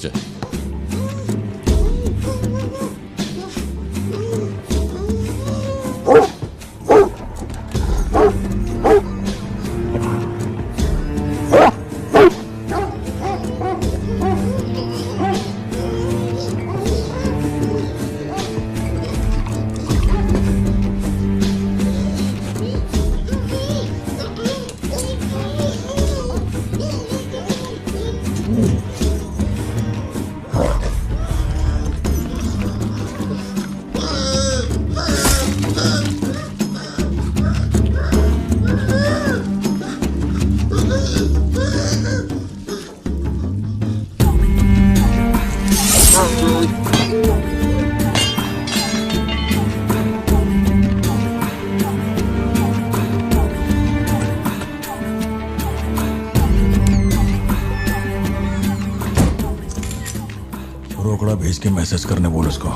नीचे। रोकड़ा भेज के मैसेज करने बोल उसको।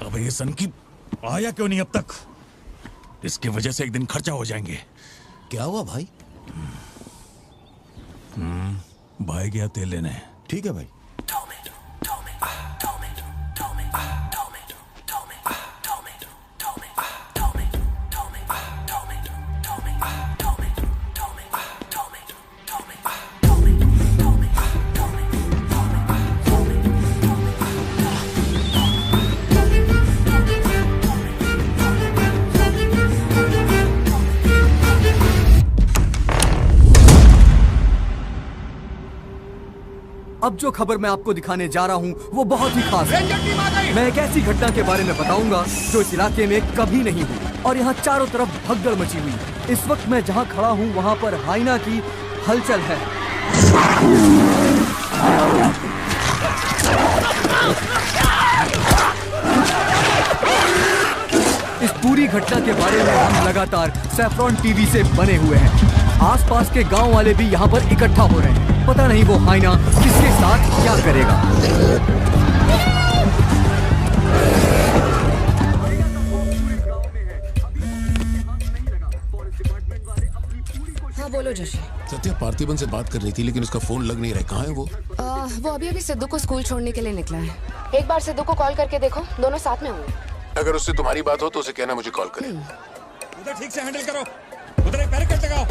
अब ये सन की आया क्यों नहीं अब तक? इसकी वजह से एक दिन खर्चा हो जाएंगे। क्या हुआ भाई? भाई गया तेल लेने। ठीक है भाई। अब जो खबर मैं आपको दिखाने जा रहा हूँ वो बहुत ही खास है। मैं एक ऐसी घटना के बारे में बताऊंगा जो इस इलाके में कभी नहीं हुई और यहाँ चारों तरफ भगदड़ मची हुई। इस वक्त मैं जहाँ खड़ा हूँ वहाँ पर हाइना की हलचल है। इस पूरी घटना के बारे में हम लगातार सैफ्रॉन टीवी से बने हुए हैं। आसपास के गांव वाले भी यहाँ पर इकट्ठा हो रहे हैं। पता नहीं वो हाइना किसके साथ क्या करेगा। हाँ बोलो जशी। सत्या पार्थिबन से बात कर रही थी लेकिन उसका फोन लग नहीं रहा है। कहाँ है वो? वो अभी सिद्धू को स्कूल छोड़ने के लिए निकला है। एक बार सिद्धू को कॉल करके देखो, दोनों साथ में होंगे। अगर उससे तुम्हारी बात हो तो उसे कहना मुझे कॉल करे। उधर ठीक से हैंडल करो, उधर एक बैरिकेड लगाओ,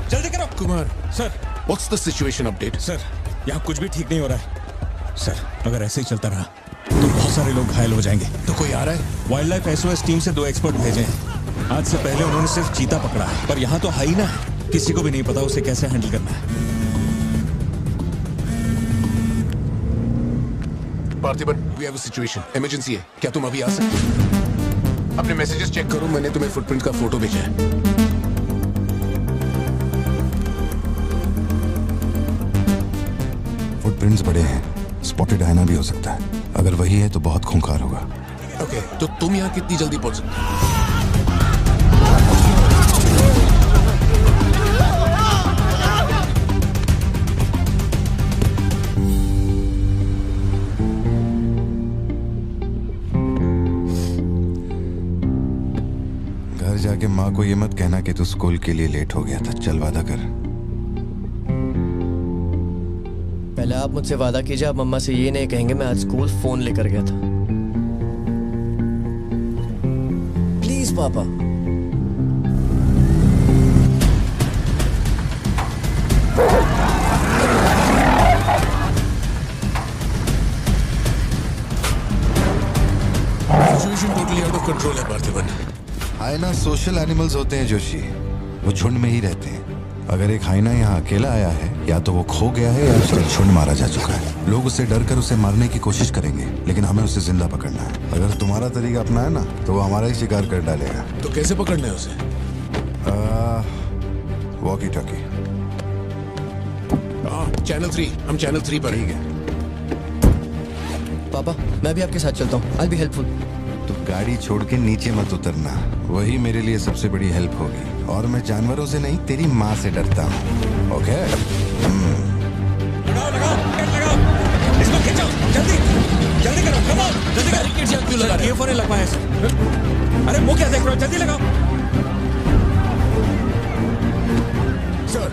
जल्दी करो। Kumar sir, what's the situation update? Sir यहाँ कुछ भी ठीक नहीं हो रहा है। सर अगर ऐसे ही चलता रहा तो बहुत सारे लोग घायल हो जाएंगे। तो कोई आ रहा है? वाइल्ड लाइफ एसओएस टीम से 2 एक्सपर्ट भेजे हैं। आज से पहले उन्होंने सिर्फ चीता पकड़ा है, पर यहाँ तो हाइना है, किसी को भी नहीं पता उसे कैसे हैंडल करना है। Parthiban, we have a situation, emergency है। क्या तुम अभी आ सकते हो? अपने मैसेजेस चेक करो, मैंने तुम्हें फुटप्रिंट का फोटो भेजा है। फुटप्रिंट्स बड़े हैं, स्पॉटेड हाइना भी हो सकता है। अगर वही है तो बहुत खूंखार होगा। ओके, तो तुम यहाँ कितनी जल्दी पहुंच सकते हो? घर जाके माँ को ये मत कहना कि तू स्कूल के लिए लेट हो गया था। चल वादा कर। पहले आप मुझसे वादा कीजिए, आप मम्मा से ये नहीं कहेंगे मैं आज स्कूल फोन लेकर गया था। प्लीज पापा। Situation totally out of control है पार्थिबन। हाइना सोशल एनिमल्स होते हैं जोशी, वो झुंड में ही रहते हैं। अगर एक हाइना यहाँ अकेला आया है, या तो वो खो गया है या उसका झुंड मारा जा चुका है। लोग उससे डर कर उसे मारने की कोशिश करेंगे, लेकिन हमें उसे जिंदा पकड़ना है। अगर तुम्हारा तरीका अपनाया ना तो वो हमारा ही शिकार कर डालेगा। तो कैसे पकड़ना है उसे? Walkie talkie. चैनल 3, हम चैनल 3 पर। ठीक है पापा मैं भी आपके साथ चलता हूँ। आई बी हेल्पफुल। तो गाड़ी छोड़ के नीचे मत उतरना, वही मेरे लिए सबसे बड़ी हेल्प होगी। और मैं जानवरों से नहीं, तेरी माँ से डरता हूँ। ओके? लगाओ लगाओ लगाओ, इसको खींचो, जल्दी जल्दी करो, कम ऑन, जल्दी करो। बैरिकेड यहाँ क्यों लगा रहे हो? ये फोन लग पाया सर। अरे मुंह क्या देख रहे हो, जल्दी लगाओ। सर,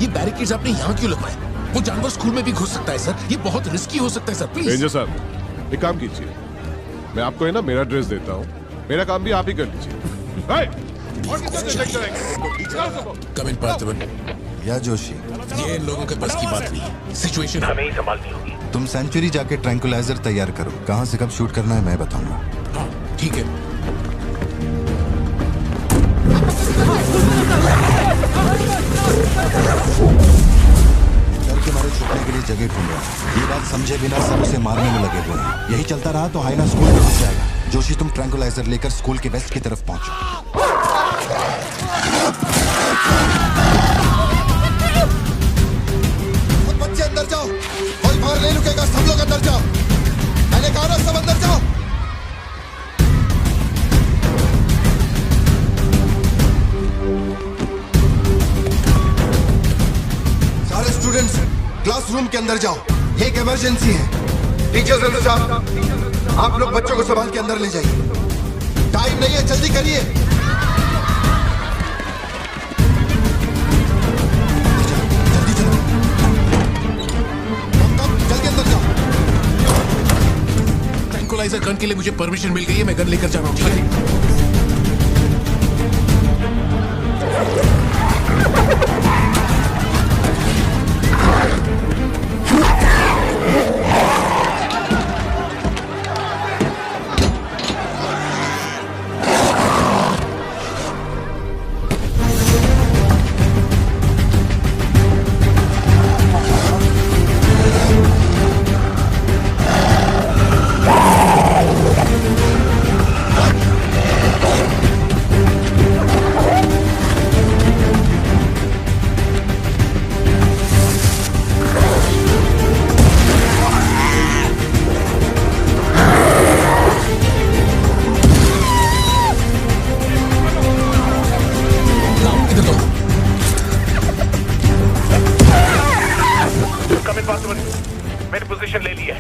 ये बैरिकेड्स आपने यहाँ क्यों लगवाए? वो जानवर स्कूल में भी घुस सकता है सर, ये बहुत रिस्की हो सकता है सर, प्लीज। रेंजर साहब, एक काम कीजिए, मैं आपको है ना मेरा ड्रेस देता हूँ, मेरा काम भी आप ही कर लीजिए। कम इन पार्थिवन। या जोशी, ये इन लोगों के बस की बात नहीं है, सिचुएशन हमें ही संभालनी होगी। तुम सेंचुरी जाके ट्रैंकुलाइजर तैयार करो। कहाँ से कब शूट करना है मैं बताऊंगा। हाँ, ठीक है। डर के मारे छुपने के लिए जगह ढूंढ रहा है। ये बात समझे बिना सब उसे मारने में लगे हुए हैं। यही चलता रहा तो हाइना स्कूल में घुस जाएगा। जोशी, तुम ट्रैंकुलाइजर लेकर स्कूल के वेस्ट की तरफ पहुंचो। बच्चे अंदर जाओ, कोई बाहर नहीं रुकेगा, सब लोग अंदर जाओ। मैंने कहा ना, सब अंदर जाओ। सारे स्टूडेंट्स क्लासरूम के अंदर जाओ, ये एक इमरजेंसी है। टीचर्स एंड स्टाफ, आप लोग बच्चों को संभाल के अंदर ले जाइए। टाइम नहीं है, जल्दी करिए। जल्दी चलो, जल्दी अंदर जाओ। ट्रैंकुलाइजर गन के लिए मुझे परमिशन मिल गई है, मैं गन लेकर जा रहा हूँ, ठीक है? मैंने पोजीशन ले ली है।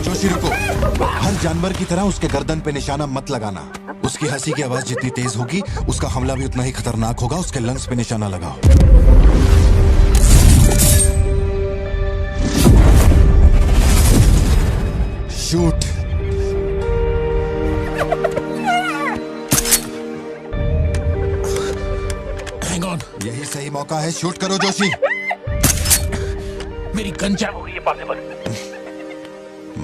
जोशी रुको, हर जानवर की तरह उसके गर्दन पे निशाना मत लगाना। उसकी हंसी की आवाज जितनी तेज होगी, उसका हमला भी उतना ही खतरनाक होगा। उसके लंग्स पे निशाना लगाओ। शूट। हैंग ऑन, यही सही मौका है, शूट करो जोशी। मेरी गन जैम हो हो गई है पार्थिवन।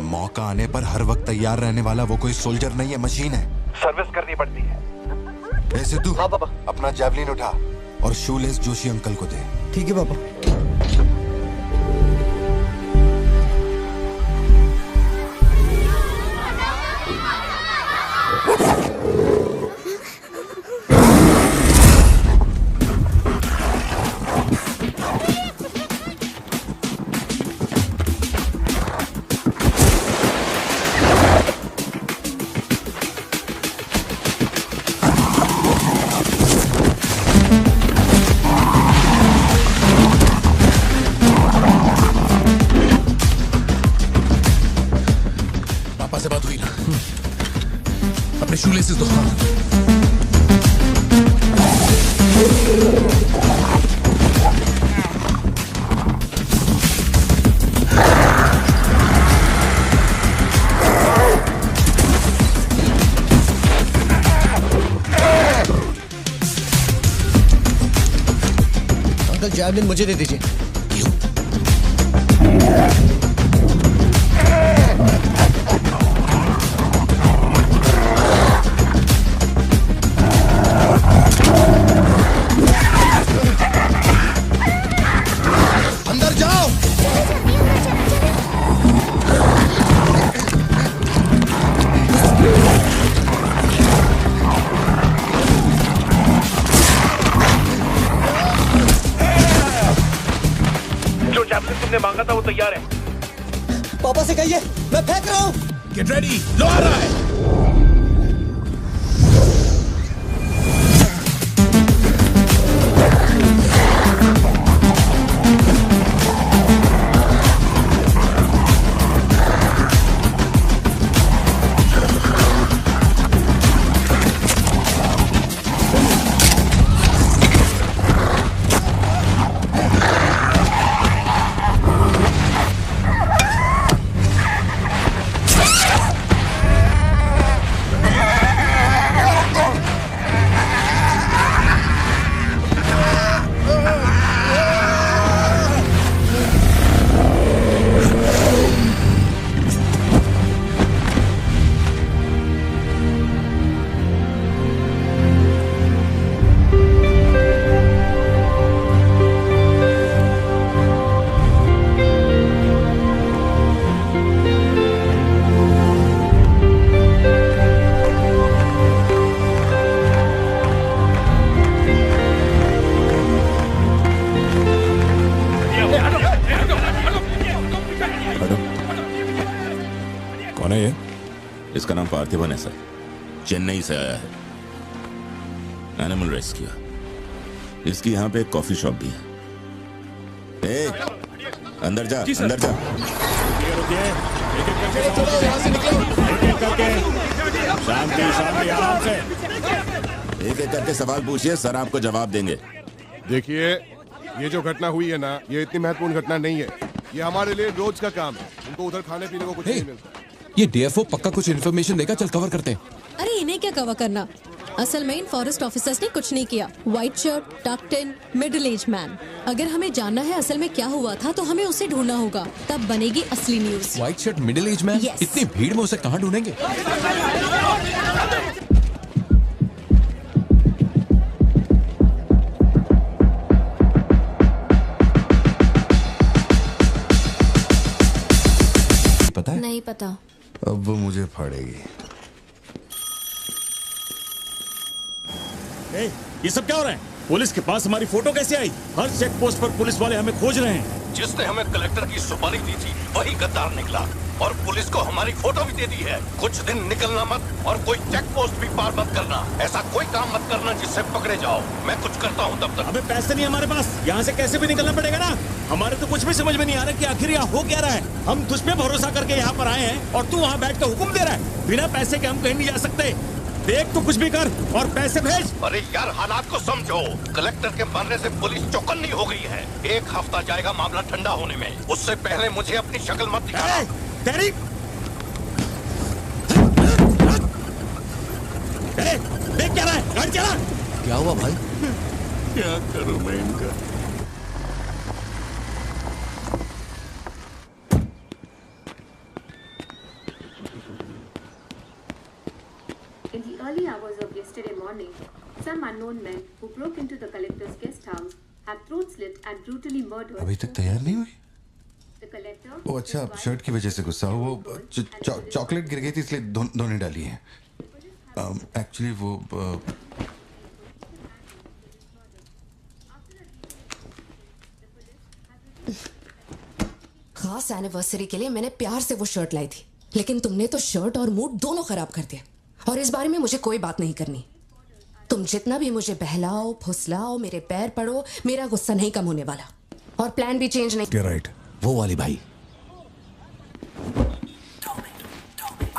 मौका आने पर हर वक्त तैयार रहने वाला वो कोई सोल्जर नहीं है, मशीन है। सर्विस करनी पड़ती है। ए सिद्धू, हाँ पापा। अपना जैवलिन उठा और शूलेस जोशी अंकल को दे। ठीक है पापा। से बात हुई ना? अपने शूलेसेस दो। अंकल जैवलिन मुझे दे दीजिए। तुमने मांगा था वो तैयार है। पापा से कहिए मैं फेंक रहा हूँ। गेट रेडी, लो आ रहा है। कौन है ये? इसका नाम पार्थिवन है सर, चेन्नई से आया है, एनिमल रेस्क्यू। इसकी यहाँ पे एक कॉफी शॉप भी है। अंदर जा, अंदर जा। शांति शांति, आराम से। एक एक करके सवाल पूछिए, सर आपको जवाब देंगे। देखिए, ये जो घटना हुई है ना, ये इतनी महत्वपूर्ण घटना नहीं है। ये हमारे लिए रोज का काम है। उनको उधर खाने पीने को कुछ नहीं मिलता। ये डीएफओ पक्का कुछ इन्फॉर्मेशन देगा, चल कवर करते हैं। अरे इन्हें क्या कवर करना, असल में इन फॉरेस्ट ऑफिसर्स ने कुछ नहीं किया। व्हाइट शर्ट, टक्ड इन, मिडिल एज मैन। अगर हमें जानना है असल में क्या हुआ था तो हमें उसे ढूंढना होगा, तब बनेगी असली news. White shirt, middle age man, Yes. इतनी भीड़ में उसे कहाँ ढूंढेंगे? पता है? नहीं पता। अब वो मुझे फाड़ेगी। ये सब क्या हो रहा है? पुलिस के पास हमारी फोटो कैसे आई? हर चेक पोस्ट पर पुलिस वाले हमें खोज रहे हैं। जिसने हमें कलेक्टर की सुपारी दी थी वही गद्दार निकला और पुलिस को हमारी फोटो भी दे दी है। कुछ दिन निकलना मत और कोई चेक पोस्ट भी पार मत करना। ऐसा कोई काम मत करना जिससे पकड़े जाओ। मैं कुछ करता हूँ तब तक। हमें पैसे नहीं हमारे पास, यहाँ से कैसे भी निकलना पड़ेगा ना। हमारे तो कुछ भी समझ में नहीं आ रहा कि आखिर यहाँ हो क्या रहा है। हम तुझ पे भरोसा करके यहाँ पर आए हैं और तू वहाँ बैठ कर हुक्म दे रहा है। बिना पैसे के हम कहीं नहीं जा सकते। देख तो कुछ भी कर और पैसे भेज। अरे यार, हालात को समझो। कलेक्टर के मरने से पुलिस चौकन्नी हो गई है। 1 हफ्ता जाएगा मामला ठंडा होने में। उससे पहले मुझे अपनी शक्ल मत दिखाना। तेरी देख क्या रहा है, गाड़ी चला। क्या हुआ भाई? क्या करूं मैं इनका? In the early hours of yesterday morning, some unknown men who broke into the collector's guest house have throat slit and brutally murdered. अभी तक तैयार नहीं हुई? The collector. वो अच्छा, शर्ट की वजह से गुस्सा हो। वो चॉकलेट गिर गई थी इसलिए धोने डाली है। एक्चुअली वो खास एनिवर्सरी के लिए मैंने प्यार से वो शर्ट लाई थी, लेकिन तुमने तो शर्ट और मूड दोनों खराब कर दिया। और इस बारे में मुझे कोई बात नहीं करनी। तुम जितना भी मुझे बहलाओ फुसलाओ, मेरे पैर पड़ो, मेरा गुस्सा नहीं कम होने वाला। और प्लान भी चेंज नहीं। राइट, वो वाली भाई।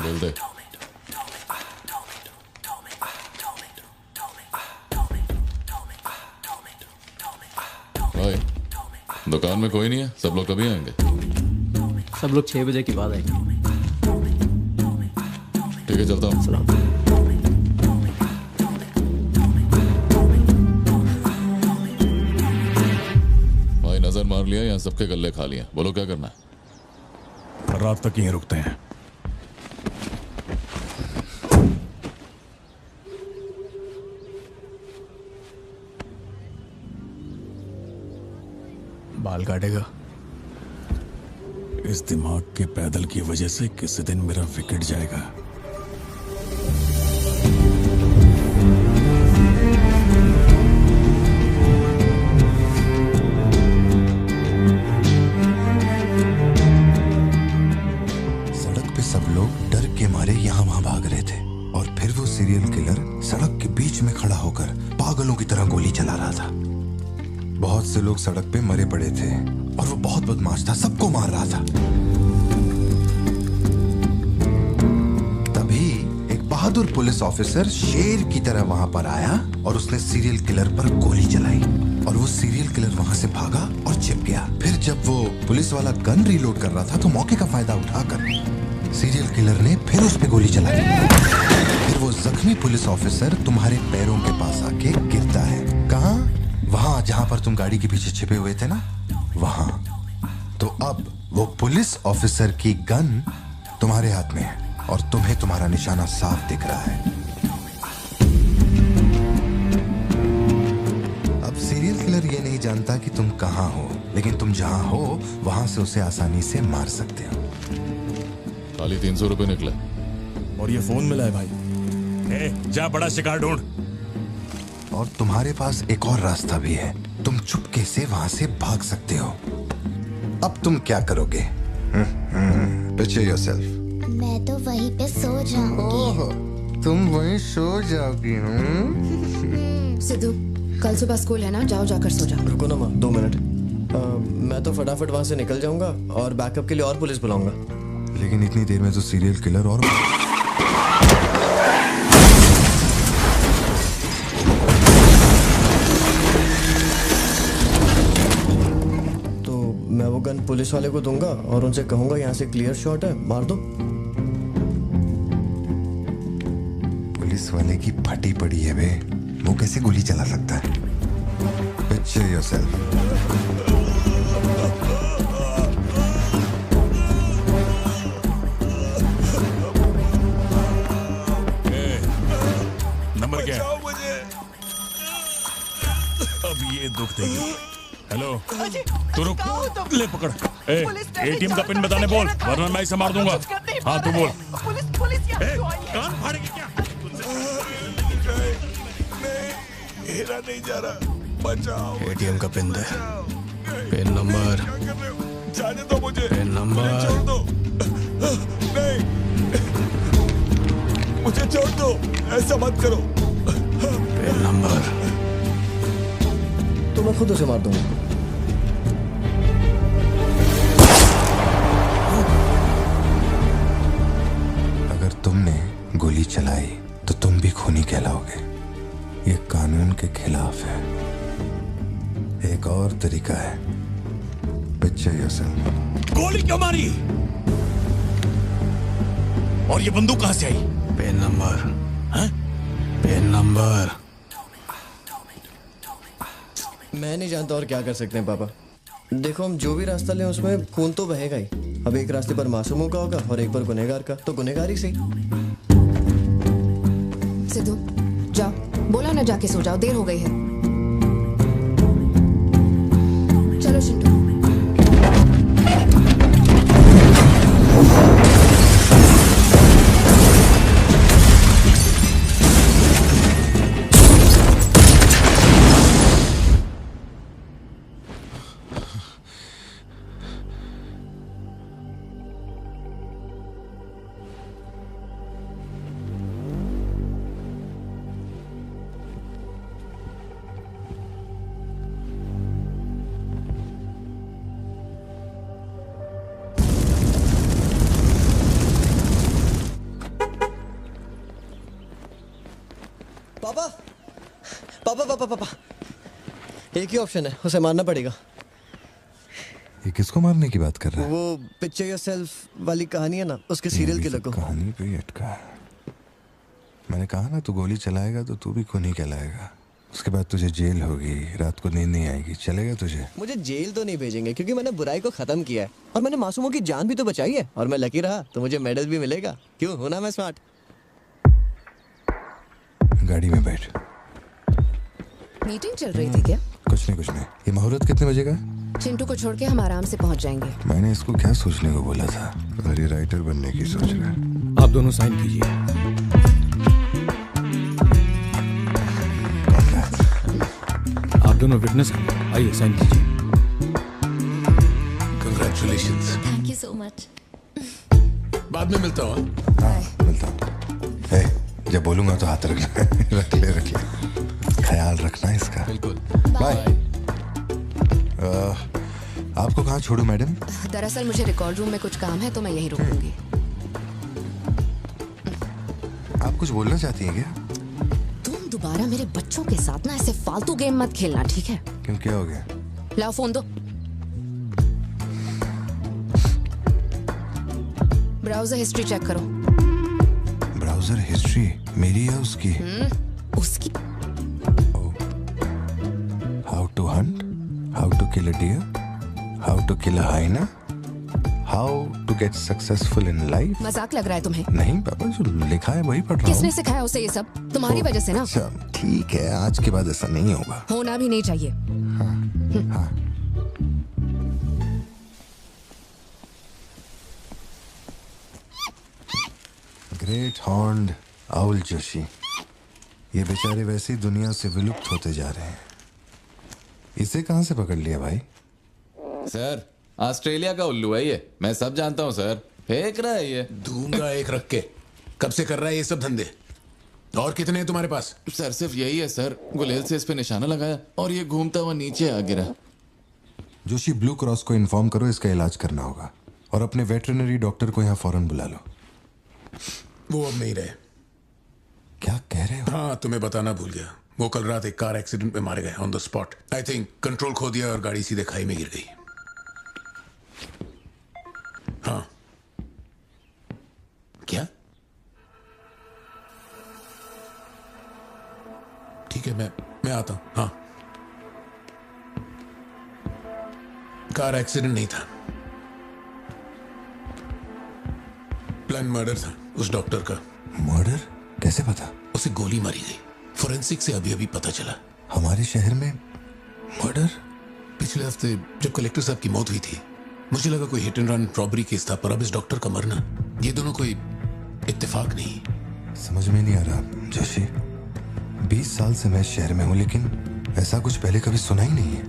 बोल दे। भाई, दुकान में कोई नहीं है, सब लोग कभी आएंगे? सब लोग 6 बजे की बात है। ठीक है, चलता हूँ। भाई नजर मार लिया, यहाँ सबके गल्ले खा लिया। बोलो क्या करना है? रात तक यहीं रुकते हैं। बाल काटेगा? इस दिमाग के पैदल की वजह से किसी दिन मेरा विकेट जाएगा। सड़क पे सब लोग डर से लोग सड़क पे मरे पड़े थे और वो बहुत बदमाश था, सबको मार रहा था। तभी एक बहादुर पुलिस ऑफिसर शेर की तरह वहां पर आया और उसने सीरियल किलर पर गोली चलाई और वो सीरियल किलर वहां से भागा और छिप गया। फिर जब वो पुलिस वाला गन रीलोड कर रहा था तो मौके का फायदा उठाकर सीरियल किलर ने फिर उस पे गोली चलाई। फिर वो जख्मी पुलिस ऑफिसर तुम्हारे पैरों के पास आके गिरता है। कहाँ? वहां जहां पर तुम गाड़ी के पीछे छिपे हुए थे ना, वहां। तो अब वो पुलिस ऑफिसर की गन तुम्हारे हाथ में है और तुम्हें तुम्हारा निशाना साफ दिख रहा है। अब सीरियल किलर ये नहीं जानता कि तुम कहां हो, लेकिन तुम जहां हो वहां से उसे आसानी से मार सकते हो। खाली 300 रुपए निकले और ये फोन मिला है भाई। जा बड़ा शिकार ढूंढ। और तुम्हारे पास एक और रास्ता भी है, तुम चुपके से वहां से भाग सकते हो। अब तुम क्या करोगे? Picture yourself. मैं तो वहीं पे सो जाऊंगी। तुम वहीं सो जाओगी? सिद्धू, कल सुबह स्कूल है ना, जाओ जाकर सो जाओ। रुको ना माँ, 2 मिनट। मैं तो फटाफट वहां से निकल जाऊंगा और बैकअप के लिए और पुलिस बुलाऊंगा। लेकिन इतनी देर में तो सीरियल किलर और मैं वो गन पुलिस वाले को दूंगा और उनसे कहूंगा यहाँ से क्लियर शॉट है, मार दो। पुलिस वाले की फटी पड़ी है बे, वो कैसे गोली चला सकता है? Picture yourself. नंबर क्या है? अब ये दुख देगी। हेलो, तू रुक, ले पकड़। एटीएम का पिन बताने बोल, वरना मैं इसे मार दूंगा। हाँ तू बोल। कान फाड़ेगी क्या? मेरा नहीं जा रहा, बचाओ। एटीएम का पिन दे। Pin number. जाने दो मुझे। Pin number. छोड़ दो। नहीं, मुझे छोड़ दो, ऐसा मत करो। Pin number. तो मैं खुद उसे मार दूंगा। अगर तुमने गोली चलाई तो तुम भी खूनी कहलाओगे। ये कानून के खिलाफ है। एक और तरीका है, पिक्चर योरसेल्फ। गोली क्यों मारी? और ये बंदूक कहां से आई? Pin number. Pin number. मैं नहीं जानता और क्या कर सकते हैं पापा। देखो, हम जो भी रास्ता लें उसमें खून तो बहेगा ही। अब एक रास्ते पर मासूमों का होगा और एक पर गुनहगार का, तो गुनहगार ही सही। सिद्धू, जाओ, बोला ना जाके सो जाओ, देर हो गई है। चलो शिंटू। पापा पापा पापा पापा, एक ही ऑप्शन है, उसे मारना पड़ेगा। ये किसको मारने की बात कर रहा है? वो पिक्चर योरसेल्फ वाली कहानी है ना, उसके सीरियल किलर को। कहानी पे ही अटका है। मैंने कहा ना, तू गोली चलाएगा तो तू भी खूनी कहलाएगा। उसके बाद तुझे जेल होगी, रात को नींद नहीं आएगी। चलेगा तुझे? मुझे जेल तो नहीं भेजेंगे, क्योंकि मैंने बुराई को खत्म किया है और मैंने मासूमों की जान भी तो बचाई है। और मैं लकी रहा तो मुझे मेडल भी मिलेगा। क्यों, होना मैं स्मार्ट। गाड़ी में बैठ। मीटिंग चल रही थी क्या? कुछ नहीं। ये मुहूर्त कितने बजे का? चिंटू को छोड़ के हम आराम से पहुंच जाएंगे। मैंने इसको क्या सोचने को बोला था? और ये राइटर बनने की सोच रहा है। आप दोनों साइन कीजिए। आप दोनों विटनेस हैं, आइए साइन कीजिए। Congratulations. Thank you so much. बाद में मिलता हूँ। हाँ, मिलता हूँ। जब बोलूंगा तो हाथ रखना। रख ले। ख्याल रखना इसका। बिल्कुल। बाय। आपको कहाँ छोड़ूं मैडम? दरअसल मुझे रिकॉर्ड रूम में कुछ काम है तो मैं यहीं रुकूंगी। आप कुछ बोलना चाहती हैं क्या? तुम दोबारा मेरे बच्चों के साथ ना ऐसे फालतू गेम मत खेलना, ठीक है? क्यों, क्या हो गया? लाओ फोन दो। ब्राउजर हिस्ट्री चेक करो। ब्राउजर हिस्ट्री मेरी या उसकी? उसकी। How to hunt, how to kill a deer, how to kill a hyena, how to get successful in life. मजाक लग रहा है तुम्हें? नहीं पापा, जो लिखा है वही पढ़ रहा हूँ। किसने सिखाया उसे ये सब? तुम्हारी वजह से ना। अच्छा ठीक है, आज के बाद ऐसा नहीं होगा। होना भी नहीं चाहिए। हाँ। ग्रेट हॉर्न्ड आउल जोशी, ये बेचारे वैसे ही दुनिया से विलुप्त होते जा रहे हैं। इसे कहाँ से पकड़ लिया भाई? सर ऑस्ट्रेलिया का उल्लू है ये, मैं सब जानता हूँ सर। फेंक रहा है ये। दूंगा एक रख के। कब से कर रहा है ये सब धंधे? और कितने हैं तुम्हारे पास? सर सिर्फ यही है सर, गुलेल से इस पे निशाना लगाया और ये घूमता हुआ नीचे आ गिरा। जोशी, ब्लू क्रॉस को इन्फॉर्म करो, इसका इलाज करना होगा। और अपने वेटरनरी डॉक्टर को यहाँ फौरन बुला लो। वो अब नहीं रहे। क्या कह रहे हो? हाँ, तुम्हें बताना भूल गया। वो कल रात एक कार एक्सीडेंट में मारे गए on the spot. I think control खो दिया और गाड़ी सीधे खाई में गिर गई। हाँ। क्या? ठीक है, मैं आता हूं। हाँ, कार एक्सीडेंट नहीं था, प्लान मर्डर था उस डॉक्टर का। मर्डर? कैसे पता? उसे गोली मारी गई। फोरेंसिक से अभी अभी पता चला। हमारे शहर में मर्डर? पिछले हफ्ते जब कलेक्टर साहब की मौत हुई थी, मुझे लगा कोई hit and run robbery case था, पर अब इस डॉक्टर का मरना, ये दोनों कोई इत्तेफाक नहीं। समझ में नहीं आ रहा जोशी। 20 साल से मैं इस शहर में हूँ, लेकिन ऐसा कुछ पहले कभी सुना ही नहीं है।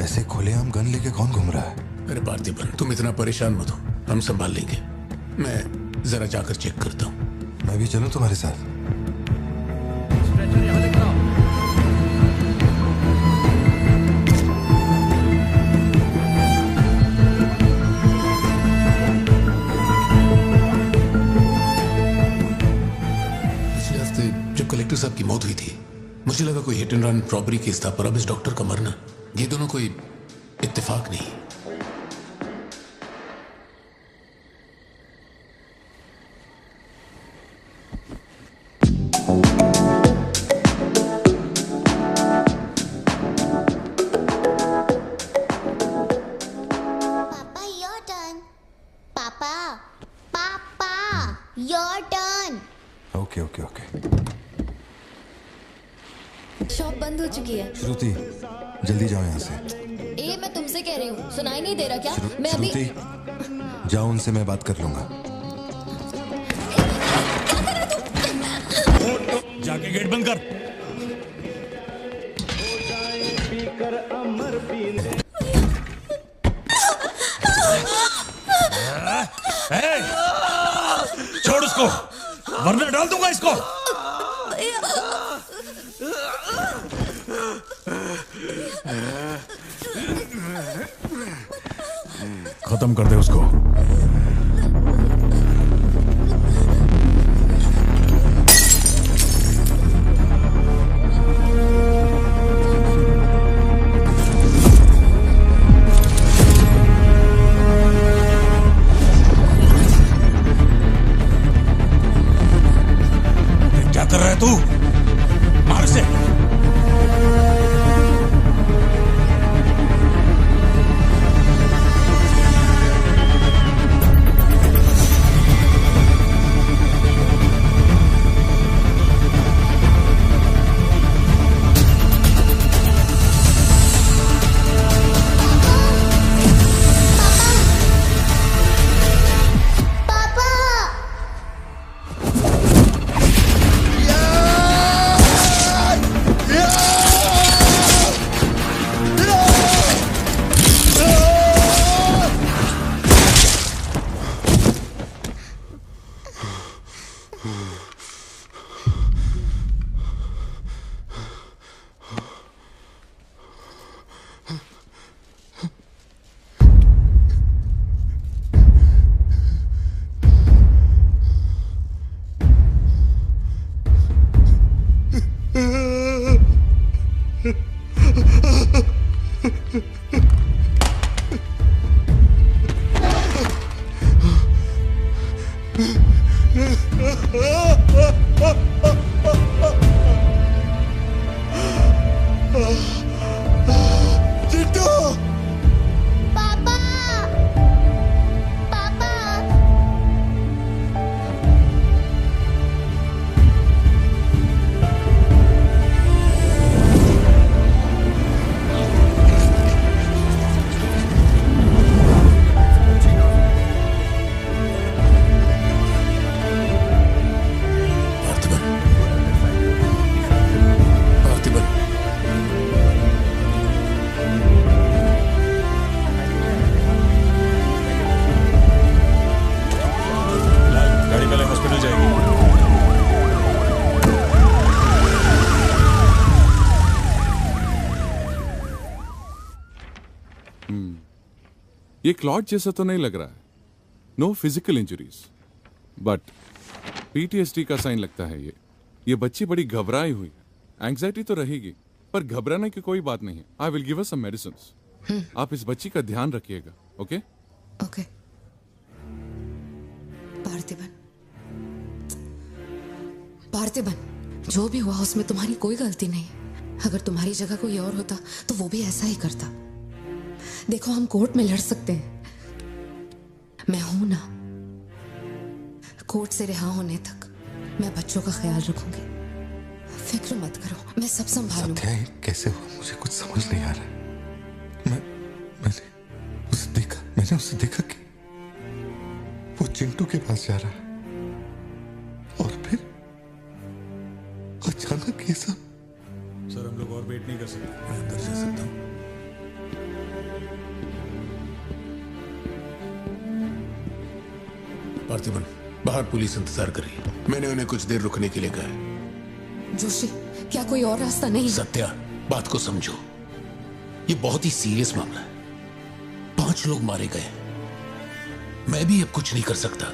ऐसे खुलेआम गन लेके कौन घूम रहा है? अरे पार्थिबन, तुम इतना परेशान मत हो, हम संभाल लेंगे। मैं जरा जाकर चेक करता हूँ। मैं भी चलूं तुम्हारे साथ? कलेक्टर साहब की मौत हुई थी, मुझे लगा कोई hit and run robbery case था, पर अब इस डॉक्टर का मरना, ये दोनों कोई इत्तेफाक नहीं। पापा योर टर्न। पापा पापा your turn. Okay okay okay. Shop बंद हो चुकी है। श्रुति, जल्दी जाओ यहाँ से। ये मैं तुमसे कह रही हूँ, सुनाई नहीं दे रहा क्या? मैं अभी श्रुति, जाओ, उनसे मैं बात कर लूंगा। जाके गेट बंद कर। छोड़ उसको, वरना डाल दूंगा इसको। खत्म कर दे उसको। क्या कर रहा है तू? मार से। ये क्लॉट जैसा तो नहीं लग रहा है. No physical injuries, but PTSD का साइन लगता है ये बच्ची बड़ी घबराई हुई है. एंग्जाइटी तो रहेगी, पर घबराने की कोई बात नहीं है. I will give her some medicines. आप इस बच्ची का ध्यान रखिएगा. Okay okay. पार्थिबन, जो भी हुआ उसमें तुम्हारी कोई गलती नहीं. अगर तुम्हारी जगह कोई और होता तो वो भी ऐसा ही करता. देखो, हम कोर्ट में लड़ सकते हैं, मैं हूं ना. कोर्ट से रिहा होने तक मैं बच्चों का ख्याल रखूंगी. फिक्र मत करो, मैं सब संभालूंगी. सत्या, ये कैसे हुआ मुझे कुछ समझ नहीं आ रहा. मैंने उसे देखा कि वो चिंटू के पास जा रहा है और फिर अचानक ये सब. सर, हम लोग और वेट नहीं कर सकते. मैं अंदर जा सकता हूं? पार्थिबन, बाहर पुलिस इंतजार कर रही है. मैंने उन्हें कुछ देर रुकने के लिए कहा है. जोशी, क्या कोई और रास्ता नहीं? सत्या, बात को समझो. ये बहुत ही सीरियस मामला है. 5 लोग मारे गए. मैं भी अब कुछ नहीं कर सकता.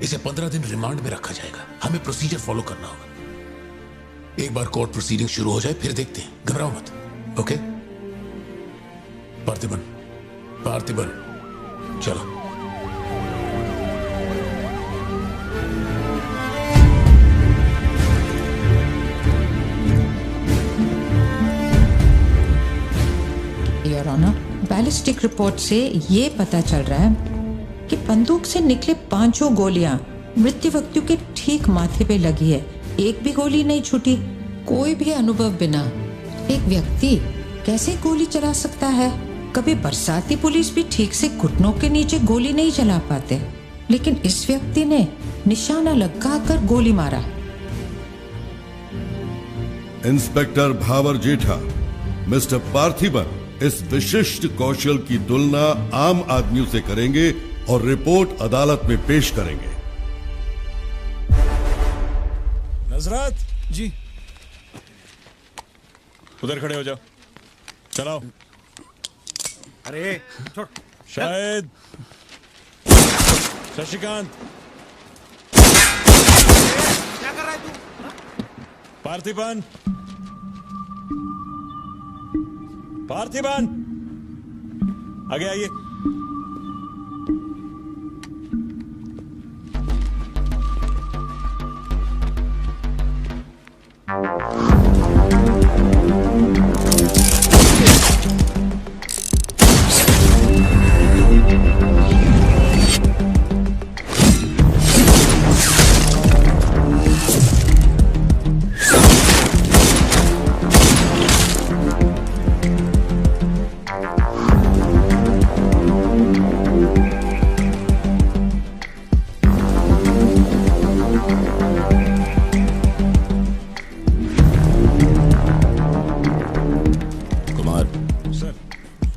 इसे 15 दिन रिमांड में रखा जाएगा. हमें प्रोसीजर फॉलो करना होगा. एक बार कोर्ट प्रोसीडिंग शुरू हो जाए फिर देखते हैं. घबराओ मत. ओके? पार्थिबन, चलो. योर ऑनर, बैलिस्टिक रिपोर्ट से ये पता चल रहा है कि बंदूक से निकले 5 गोलियां मृत्यु व्यक्ति के ठीक माथे पे लगी है. एक भी गोली नहीं छूटी. कोई भी अनुभव बिना एक व्यक्ति कैसे गोली चला सकता है? कभी बरसाती पुलिस भी ठीक से घुटनों के नीचे गोली नहीं चला पाते, लेकिन इस व्यक्ति ने निशाना लगाकर गोली मारा. इंस्पेक्टर भावर जेठा, मिस्टर पार्थिबन इस विशिष्ट कौशल की तुलना आम आदमियों से करेंगे और रिपोर्ट अदालत में पेश करेंगे. नजरत जी, उधर खड़े हो जाओ. चलाओ. अरे छोड़. शायद शशिकांत. क्या कर रहा है तू? पार्थिबन, आगे आइए.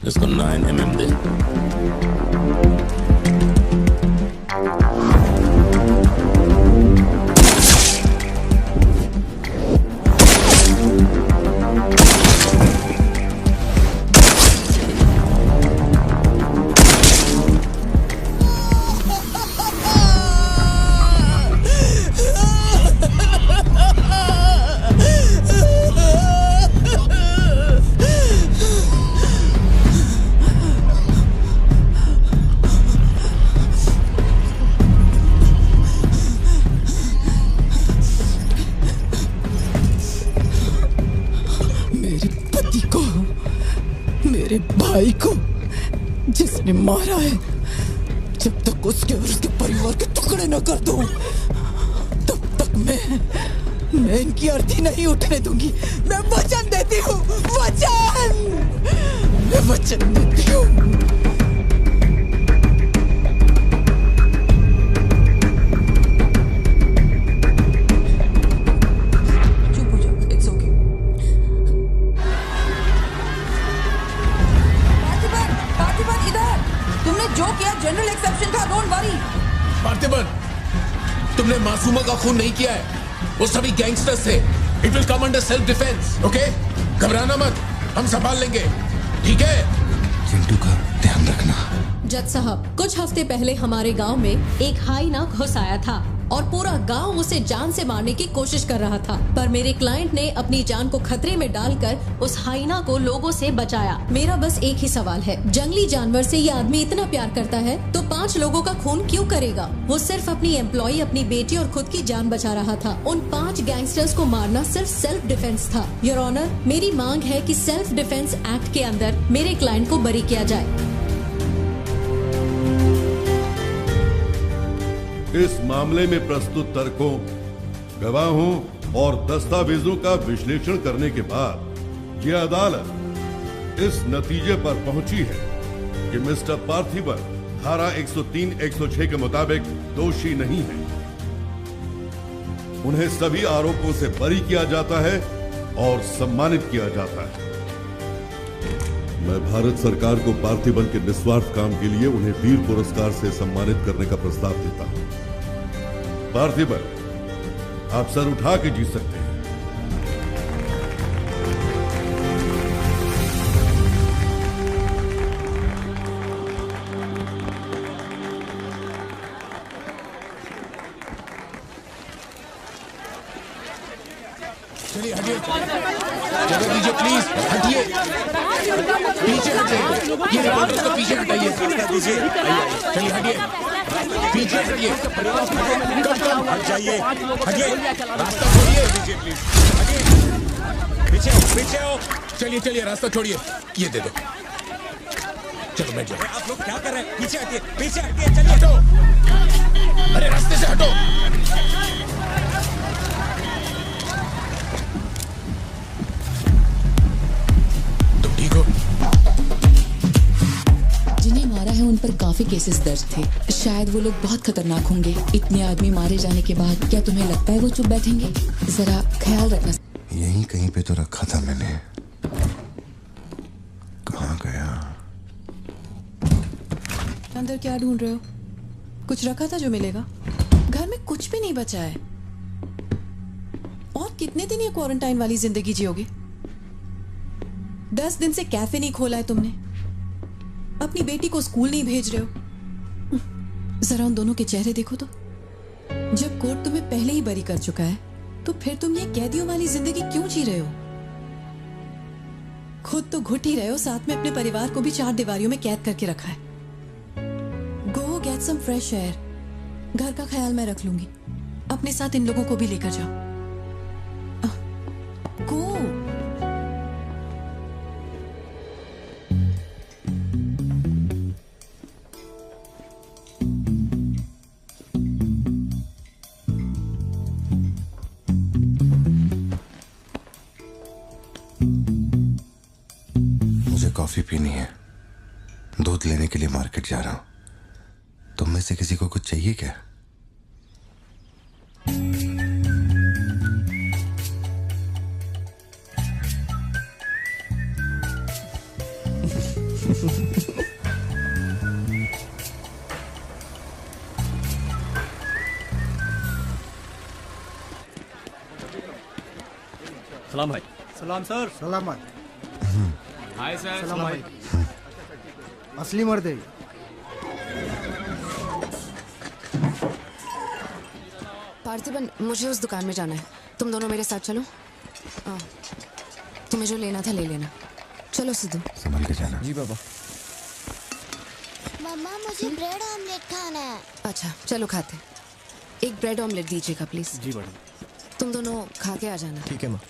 इसको 9mm दे. मेरे भाई को जिसने मारा है, जब तक उसके और उसके परिवार के टुकड़े न कर दूं, तब तक मैं इनकी अर्थी नहीं उठने दूंगी. मैं वचन देती हूँ, मैं वचन देती हूँ. जनरल एक्सेप्शन था, डोंट वरी. पार्थिबन, तुमने मासूमा का खून नहीं किया है. वो सभी गैंगस्टर्स थे. It will come under self defence. Okay, घबराना मत, हम संभाल लेंगे. ठीक है? पिंटू का ध्यान रखना। जज साहब, कुछ हफ्ते पहले हमारे गांव में एक हाइना घुस आया था और पूरा गांव उसे जान से मारने की कोशिश कर रहा था, पर मेरे क्लाइंट ने अपनी जान को खतरे में डालकर उस हाइना को लोगों से बचाया। मेरा बस एक ही सवाल है, जंगली जानवर से ये आदमी इतना प्यार करता है तो 5 लोगों का खून क्यों करेगा? वो सिर्फ अपनी एम्प्लॉय, अपनी बेटी और खुद की जान बचा रहा था। उन 5 गैंगस्टर्स को मारना सिर्फ सेल्फ डिफेंस था। योर ऑनर, मेरी मांग है कि सेल्फ डिफेंस एक्ट के अंदर मेरे क्लाइंट को बरी किया जाए। इस मामले में प्रस्तुत तर्कों, गवाहों और दस्तावेजों का विश्लेषण करने के बाद यह अदालत इस नतीजे पर पहुंची है कि मिस्टर पार्थिबन धारा 103-106 के मुताबिक दोषी नहीं है। उन्हें सभी आरोपों से बरी किया जाता है और सम्मानित किया जाता है। मैं भारत सरकार को पार्थिबन के निस्वार्थ काम के लिए उन्हें वीर पुरस्कार से सम्मानित करने का प्रस्ताव देता हूं। पार्थिबन, आप सर उठा के जीत सकते हैं। चलिए हटिए, जगह दीजिए प्लीज, हटिए, पीछे हटिए, ये रिपोर्टर को पीछे हटाइए, चलिए हटिए, पीछे हटिए, हट जाइए, हटिए, रास्ता छोड़िए, प्लीज, हटिए, पीछे हो, पीछे हो, चलिए चलिए रास्ता छोड़िए, ये दे दो, चलो बैठ जाओ। आप लोग क्या कर रहे हैं? पीछे हटिए, चलिए, हटो, अरे रास्ते से हटो। जिन्हें मारा है उन पर काफी केसेस दर्ज थे। शायद वो लोग बहुत खतरनाक होंगे। इतने आदमी मारे जाने के बाद क्या तुम्हें लगता है वो चुप बैठेंगे? जरा ख्याल रखना। यहीं कहीं पे तो रखा था मैंने, कहाँ गया? अंदर क्या ढूंढ रहे हो? कुछ रखा था जो मिलेगा? घर में कुछ भी नहीं बचा है। और कितने दिन ये क्वारंटाइन वाली जिंदगी जियोगे? 10 दिन से कैफे नहीं खोला है तुमने, अपनी बेटी को स्कूल नहीं भेज रहे हो। जरा उन दोनों के चेहरे देखो तो। जब कोर्ट तुम्हें पहले ही बरी कर चुका है तो फिर तुम ये कैदियों वाली जिंदगी क्यों जी रहे हो? खुद तो घुट ही रहे हो, साथ में अपने परिवार को भी 4 दीवारियों में कैद करके रखा है। Go get some fresh air. घर का ख्याल मैं रख लूंगी। अपने साथ इन लोगों को भी लेकर जाओ। गो। कॉफी पीनी है, दूध लेने के लिए मार्केट जा रहा हूं। तुम में से किसी को कुछ चाहिए क्या? सलाम भाई। सलाम सर। सलामत। Hi sir. सलाम भाई। असली मर्द है। पार्थिबन, मुझे उस दुकान में जाना है, तुम दोनों मेरे साथ चलो। तुम्हें जो लेना था ले लेना। चलो सिद्धू। संभल के जाना। जी बाबा। मम्मा मुझे ब्रेड ऑमलेट खाना है। अच्छा चलो खाते। एक ब्रेड ऑमलेट दीजिएगा प्लीज। जी मैडम। तुम दोनों खा के आ जाना। ठीक है माँ।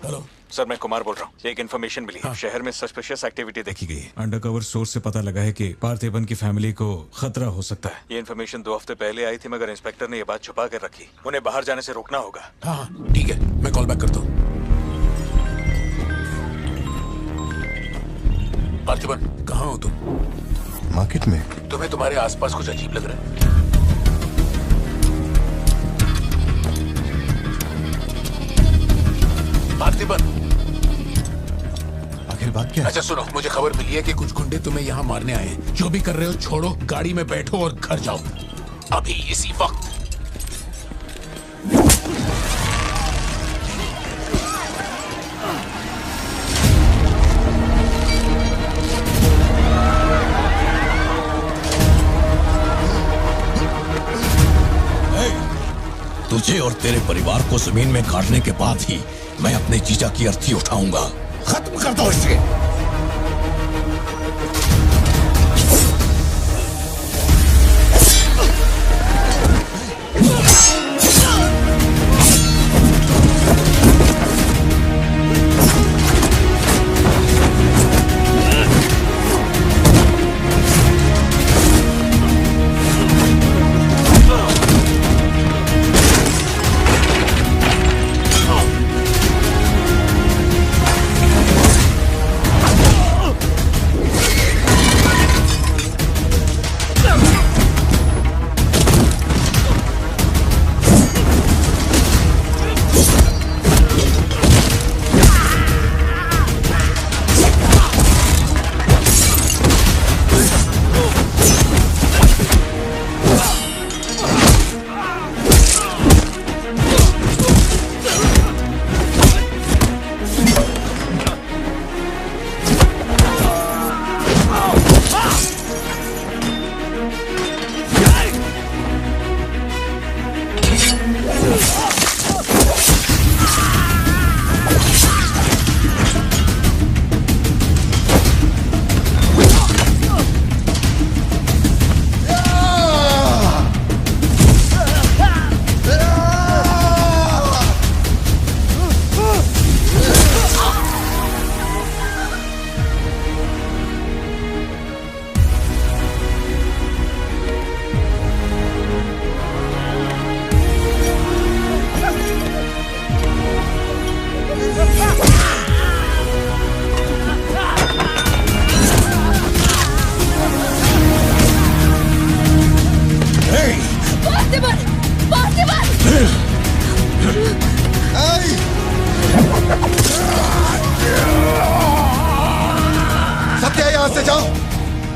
हेलो सर, मैं कुमार बोल रहा हूँ। एक इन्फॉर्मेशन मिली है। शहर में सस्पिशियस एक्टिविटी देखी गई है। अंडरकवर सोर्स से पता लगा है कि पार्थिबन की फैमिली को खतरा हो सकता है। ये इन्फॉर्मेशन 2 हफ्ते पहले आई थी, मगर इंस्पेक्टर ने ये बात छुपा कर रखी। उन्हें बाहर जाने से रोकना होगा। हाँ ठीक है, मैं कॉल बैक करता हूँ। पार्थिबन, कहाँ हो तुम? मार्केट में। तुम्हें तुम्हारे आसपास कुछ अजीब लग रहा है। पार्थिबन, आखिर बात क्या है? अच्छा सुनो, मुझे खबर मिली है कि कुछ गुंडे तुम्हें यहाँ मारने आए हैं। जो भी कर रहे हो छोड़ो, गाड़ी में बैठो और घर जाओ अभी इसी वक्त। तुझे और तेरे परिवार को जमीन में गाड़ने के बाद ही मैं अपने जीजा की अर्थी उठाऊंगा। खत्म कर दो इसे।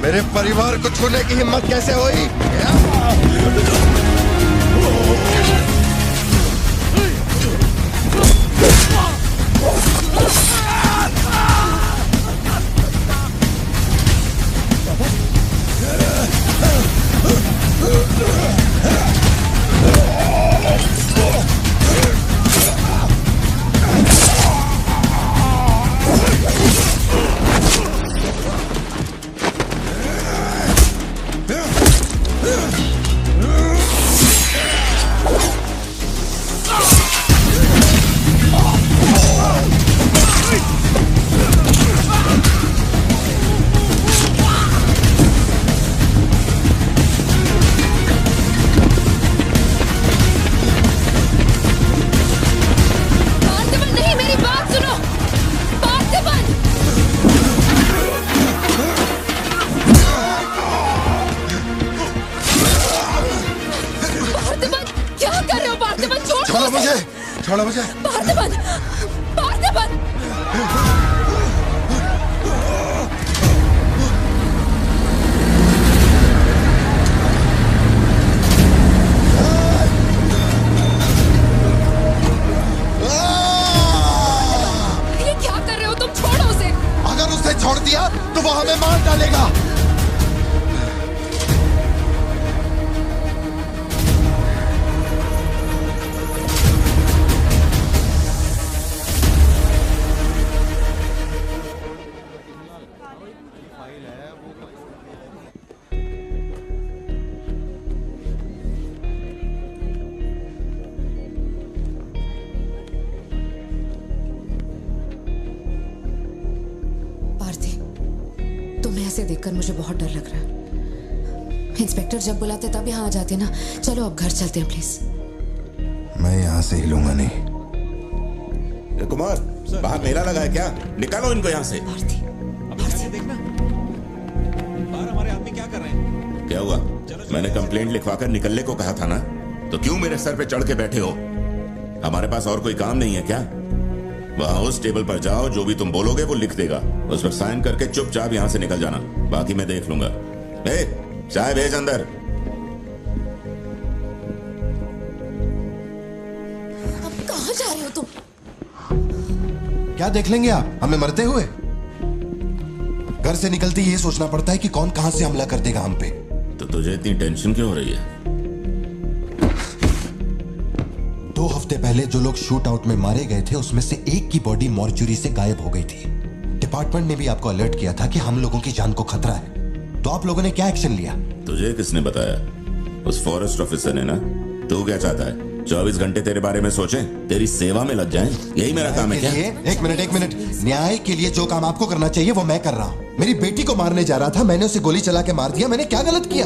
मेरे परिवार को छूने की हिम्मत कैसे हुई? छोड़ो मुझे। पार्थिबन, पार्थिबन। ये क्या कर रहे हो तुम? छोड़ो उसे। अगर उसे छोड़ दिया तो वो हमें मार डालेगा। देखकर मुझे बहुत डर लग रहा है। इंस्पेक्टर जब बुलाते तब यहाँ आ जाते ना। चलो अब घर चलते हैं प्लीज। मैं यहाँ से हिलूंगा नहीं। कुमार, बाहर मेला लगा है क्या? निकालो इनको यहाँ से। देखना बाहर हमारे आदमी क्या कर रहे हैं। क्या हुआ? मैंने कंप्लेंट लिखवाकर निकलने को कहा था ना, तो क्यों मेरे सर पे चढ़ के बैठे हो? हमारे पास और कोई काम नहीं है क्या? वहां उस टेबल पर जाओ, जो भी तुम बोलोगे वो लिख देगा। उस पर साइन करके चुपचाप यहां से निकल जाना, बाकी मैं देख लूंगा। चाय भेज अंदर। अब कहां जा रहे हो तुम? क्या देख लेंगे आप हमें मरते हुए? घर से निकलते ये सोचना पड़ता है कि कौन कहां से हमला कर देगा हम पे। तो तुझे इतनी टेंशन क्यों हो रही है? 2 हफ्ते पहले जो लोग शूट आउट में मारे गए थे उसमें से एक की बॉडी मॉर्चुरी से गायब हो गई थी। डिपार्टमेंट ने भी आपको अलर्ट किया था कि हम लोगों की जान को खतरा है, तो आप लोगों ने क्या एक्शन लिया? तुझे किसने बताया? उस फॉरेस्ट ऑफिसर ने ना। तू क्या चाहता है? 24 घंटे तेरे बारे में सोचें, तेरी सेवा में लग जाएं? यही मेरा काम है क्या? एक मिनट। न्याय के लिए जो काम आपको करना चाहिए वो मैं कर रहा हूँ। मेरी बेटी को मारने जा रहा था, मैंने उसे गोली चला के मार दिया। मैंने क्या गलत किया?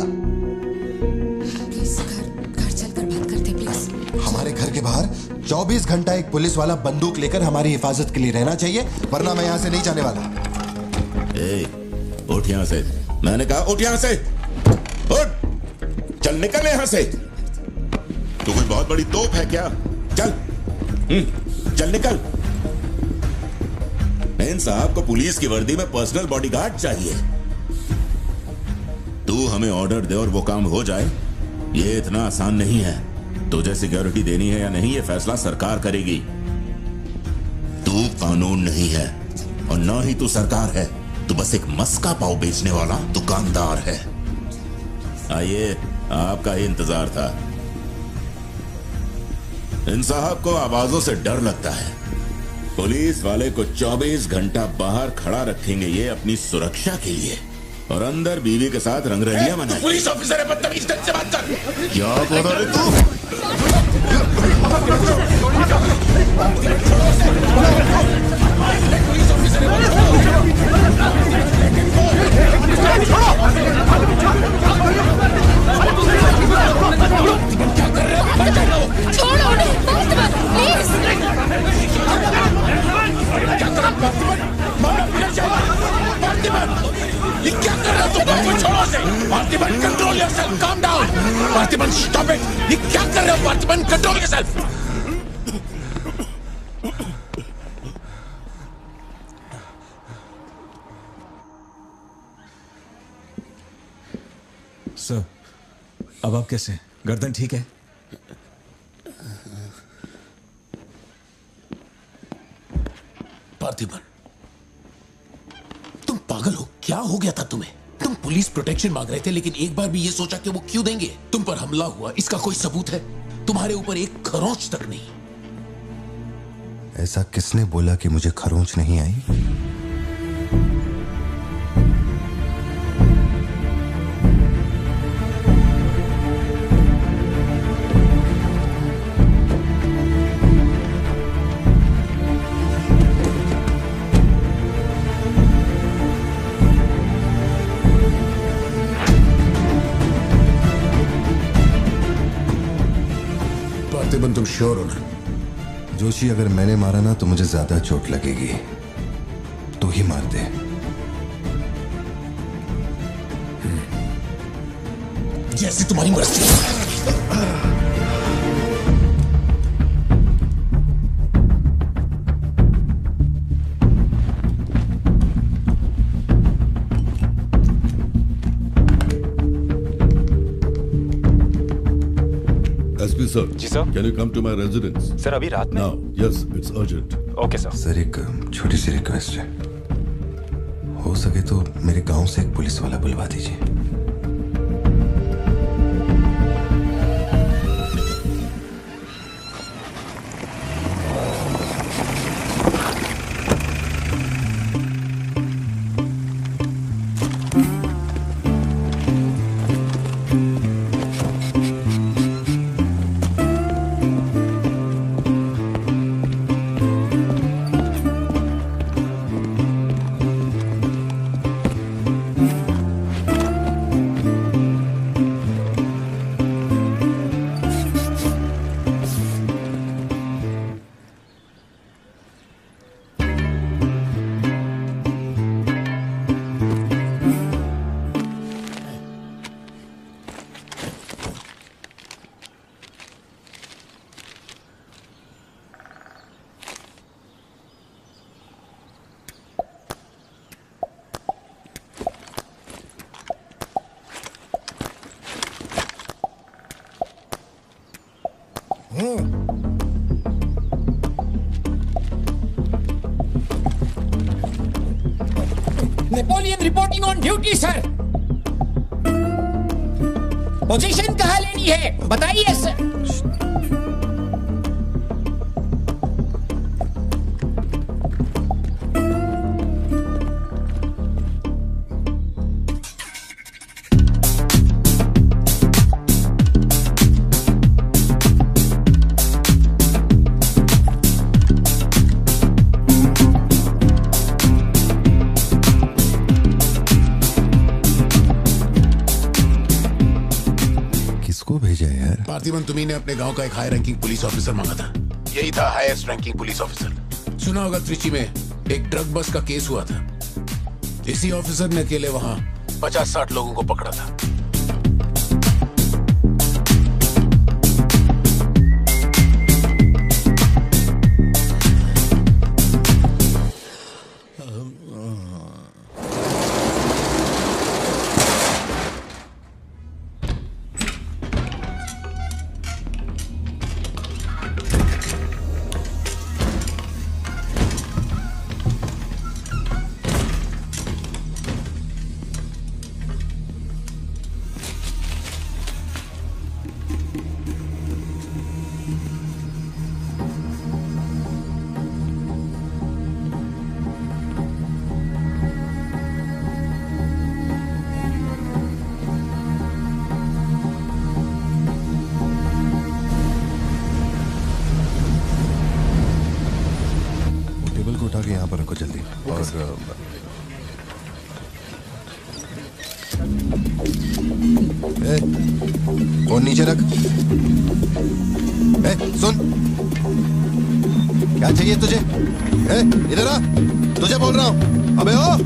घर चलकर बात करते प्लीज। हमारे घर के बाहर 24 घंटा एक पुलिस वाला बंदूक लेकर हमारी हिफाजत के लिए रहना चाहिए, वरना मैं यहाँ से नहीं जाने वाला। उठ यहाँ से। मैंने कहा उठ यहाँ से। उठ, चल निकल यहाँ से। तू कोई बहुत बड़ी तोप है क्या? चल चल निकल। इन साहब को पुलिस की वर्दी में पर्सनल बॉडीगार्ड चाहिए। तू हमें ऑर्डर दे और वो काम हो जाए, ये इतना आसान नहीं है। तुझे सिक्योरिटी देनी है या नहीं, ये फैसला सरकार करेगी। तू कानून नहीं है और ना ही तू सरकार है। तू बस एक मस्का पाव बेचने वाला दुकानदार है। आइए, आपका ही इंतजार था। इन साहब को आवाजों से डर लगता है। पुलिस वाले को 24 घंटा बाहर खड़ा रखेंगे ये अपनी सुरक्षा के लिए, और अंदर बीवी के साथ रंगरलियां मनाएंगे। पुलिस ऑफिसर है, बदतमीज ढंग से बात कर। क्या बोल रहे तू? छोड़ो उन्हें, प्लीज। ये क्या कर रहे हो तुम? छोड़ो उसे। Parthiban, control yourself, calm down. Parthiban, stop it. ये क्या कर रहे हो पार्थिबन? Control yourself. सर, अब आप कैसे? गर्दन ठीक है? पार्थिबन, तुम पागल हो? क्या हो गया था तुम्हें? तुम पुलिस प्रोटेक्शन मांग रहे थे, लेकिन एक बार भी ये सोचा कि वो क्यों देंगे? तुम पर हमला हुआ, इसका कोई सबूत है? तुम्हारे ऊपर एक खरोंच तक नहीं। ऐसा किसने बोला कि मुझे खरोंच नहीं आई? पार्थिबन, तुम श्योर हो ना? जोशी, अगर मैंने मारा ना तो मुझे ज्यादा चोट लगेगी। तू ही मार दे। जैसे तुम्हारी मर्जी। SP sir. जी sir. Can you come to my residence? Sir, अभी रात में? Now, yes, it's urgent. Okay sir. Sir, एक छोटी सी रिक्वेस्ट है। हो सके तो मेरे गांव से एक पुलिस वाला बुलवा दीजिए। Napoleon reporting on duty sir. Position कहाँ लेनी है बताइए सर। पार्थिवन तुम्ही ने अपने गांव का एक हाई रैंकिंग पुलिस ऑफिसर मांगा था। यही था हाईएस्ट रैंकिंग पुलिस ऑफिसर। सुना होगा त्रिची में एक ड्रग बस का केस हुआ था। इसी ऑफिसर ने अकेले वहां 50-60 लोगों को पकड़ा था। उठा के यहाँ पर रखो जल्दी। और फोन नीचे रख। सुन, क्या चाहिए तुझे? इधर आ, तुझे बोल रहा हूँ। अबे ओ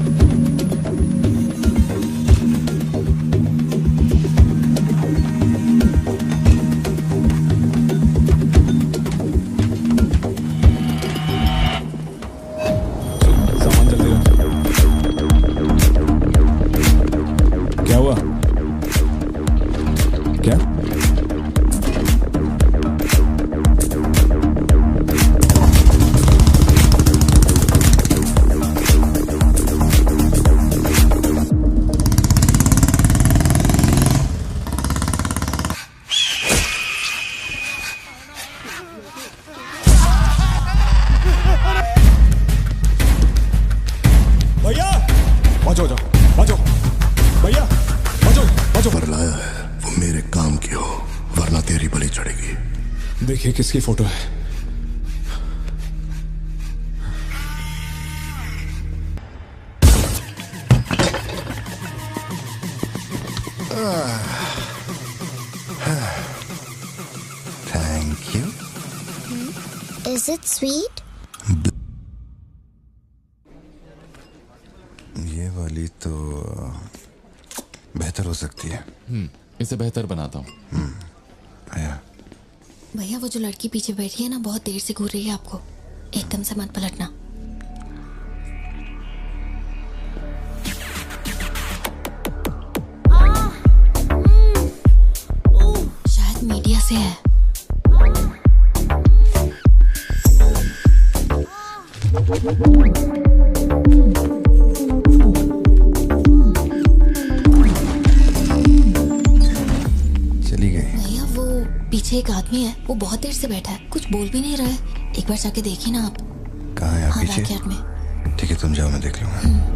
देखिए किसकी फोटो है। Thank you. Is it sweet? ये वाली तो बेहतर हो सकती है। इसे बेहतर बनाता हूँ। आया। भैया वो जो लड़की पीछे बैठी है ना, बहुत देर से घूर रही है आपको। एकदम से मत पलटना। शायद मीडिया से है। चली गई। भैया वो पीछे एक आदमी है, वो बहुत देर से बैठा है, कुछ बोल भी नहीं रहा है। एक बार जाके देखिए ना आप। कहाँ है आप? हाँ, पीछे? बैकयार्ड में। ठीक है, तुम जाओ, मैं देख लूंगा।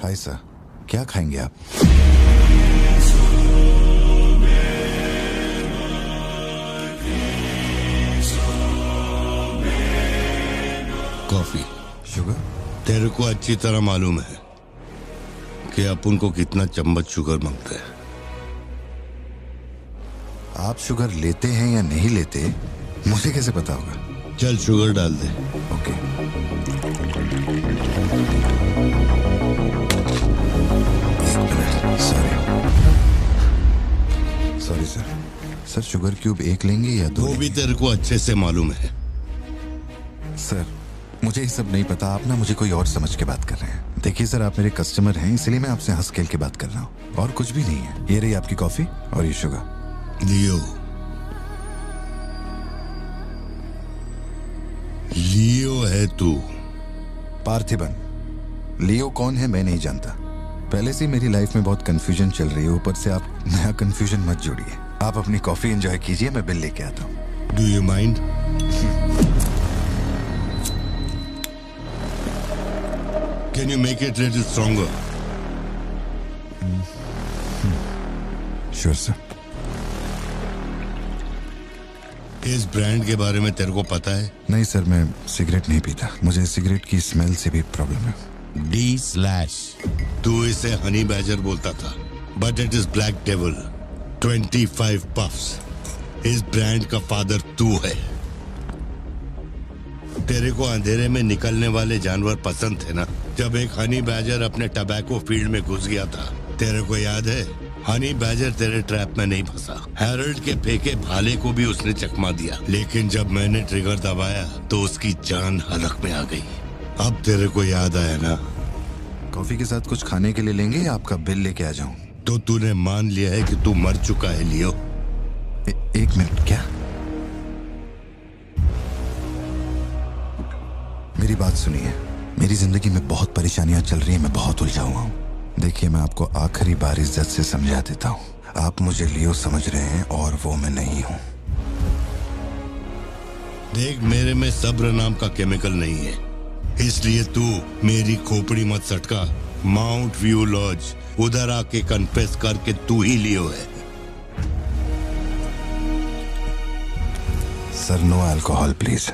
हाय सर, क्या खाएंगे आप? कॉफी। शुगर? तेरे को अच्छी तरह मालूम है कि अपन को कितना चम्मच शुगर मांगते हैं। आप शुगर लेते हैं या नहीं लेते मुझे कैसे पता होगा? चल शुगर डाल दे। Okay. Sorry sir. Sir sugar cube एक लेंगे या दो? वो भी तेरे को अच्छे से मालूम है। सर मुझे ये सब नहीं पता, आप ना मुझे कोई और समझ के बात कर रहे हैं। देखिए सर, आप मेरे कस्टमर हैं, इसलिए मैं आपसे हंस खेल के बात कर रहा हूँ, और कुछ भी नहीं है। ये रही आपकी कॉफी और ये शुगर। लियो। लियो है तू? पार्थिबन। लियो कौन है मैं नहीं जानता। पहले से मेरी लाइफ में बहुत कंफ्यूजन चल रही है, ऊपर से आप नया कंफ्यूजन मत जोड़िए। आप अपनी कॉफी एंजॉय कीजिए, मैं बिल लेके आता हूँ। Do you mind? Can you make it a little stronger? Sure, sir. इस ब्रांड के बारे में तेरे को पता है? नहीं सर, मैं सिगरेट नहीं पीता। मुझे सिगरेट की स्मेल से भी प्रॉब्लम है। D/। तू इसे हनी बैजर बोलता था, but it is black devil. 25 puffs. इस ब्रांड का फादर तू है। तेरे को अंधेरे में निकलने वाले जानवर पसंद थे ना? जब एक हनी बैजर अपने टबैको फील्ड में घुस गया था, तेरे को याद है? हनी बैजर तेरे ट्रैप में नहीं फंसा। हैरोल्ड के फेंके भाले को भी उसने चकमा दिया, लेकिन जब मैंने ट्रिगर दबाया तो उसकी जान हलक में आ गई। अब तेरे को याद आया ना? कॉफी के साथ कुछ खाने के लिए लेंगे या आपका बिल लेके आ जाऊं? तो तूने मान लिया है कि तू मर चुका है, लियो? एक मिनट, क्या? मेरी बात सुनिए। मेरी जिंदगी में बहुत परेशानियां चल रही हैं, मैं बहुत उलझा हुआ हूं। देखिए, मैं आपको आखिरी बार इज्जत से समझा देता हूं। आप मुझे लियो समझ रहे हैं और वो मैं नहीं हूं। देख, मेरे में सब्र नाम का केमिकल नहीं है, इसलिए तू मेरी खोपड़ी मत सटका। माउंट व्यू लॉज, उधर आके कन्फेस करके तू ही लियो है। Sir, no alcohol please.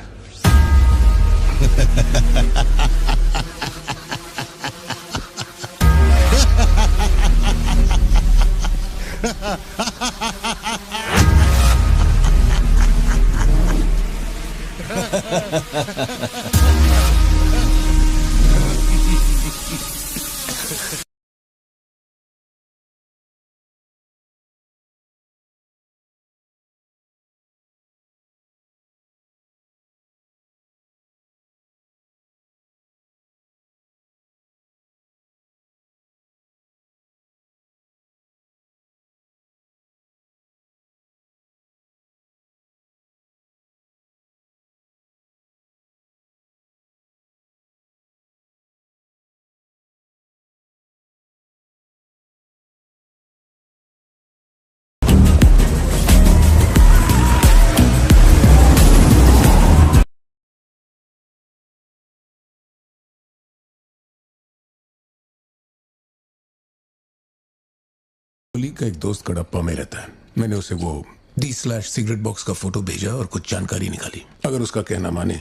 Colleague का एक दोस्त कड़प्पा में रहता है। मैंने उसे वो D/सिगरेट बॉक्स का फोटो भेजा और कुछ जानकारी निकाली। अगर उसका कहना माने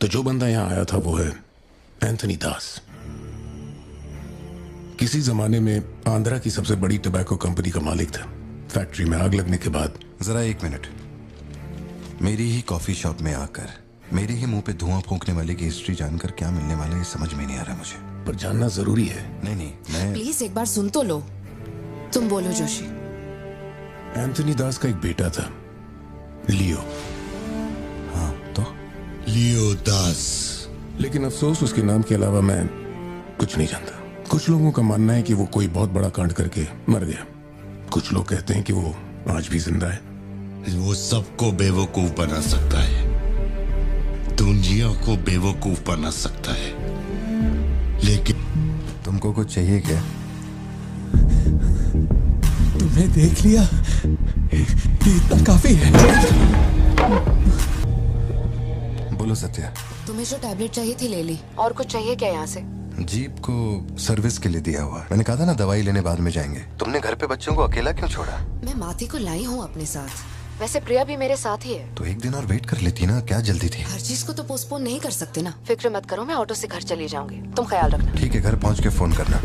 तो जो बंदा यहाँ आया था वो है एंथनी दास। किसी जमाने में आंध्रा की सबसे बड़ी टबैको कंपनी का मालिक था। फैक्ट्री में आग लगने के बाद। जरा एक मिनट। मेरी ही कॉफी शॉप में आकर मेरे ही मुंह पे धुआं फूंकने वाले की हिस्ट्री जानकर क्या मिलने वाला है, समझ में नहीं आ रहा मुझे। पर जानना जरूरी है। नहीं, मैं प्लीज एक बार सुन तो लो। तुम बोलो जोशी। एंथनी दास का एक बेटा था, लियो। हाँ, तो लियो दास। लेकिन अफसोस, उसके नाम के अलावा मैं कुछ नहीं जानता। कुछ लोगों का मानना है कि वो कोई बहुत बड़ा कांड करके मर गया। कुछ लोग कहते हैं कि वो आज भी जिंदा है। वो सबको बेवकूफ बना सकता है, दुनिया को बेवकूफ बना सकता है, लेकिन तुमको कुछ चाहिए क्या? तुम्हें देख लिया, इतना काफी है। बोलो सत्या। तुम्हें जो टैबलेट चाहिए थी ले ली। और कुछ चाहिए क्या यहाँ से? जीप को सर्विस के लिए दिया हुआ। मैंने कहा था ना दवाई लेने बाद में जाएंगे। तुमने घर पे बच्चों को अकेला क्यों छोड़ा? मैं माथी को लाई हूँ अपने साथ। वैसे प्रिया भी मेरे साथ ही है। तो एक दिन और वेट कर लेती ना, क्या जल्दी थी? हर चीज को तो पोस्टपोन नहीं कर सकते ना। फिक्र मत करो, मैं ऑटो से घर चली जाऊंगी। तुम ख्याल रखना। ठीक है, घर पहुँच के फोन करना।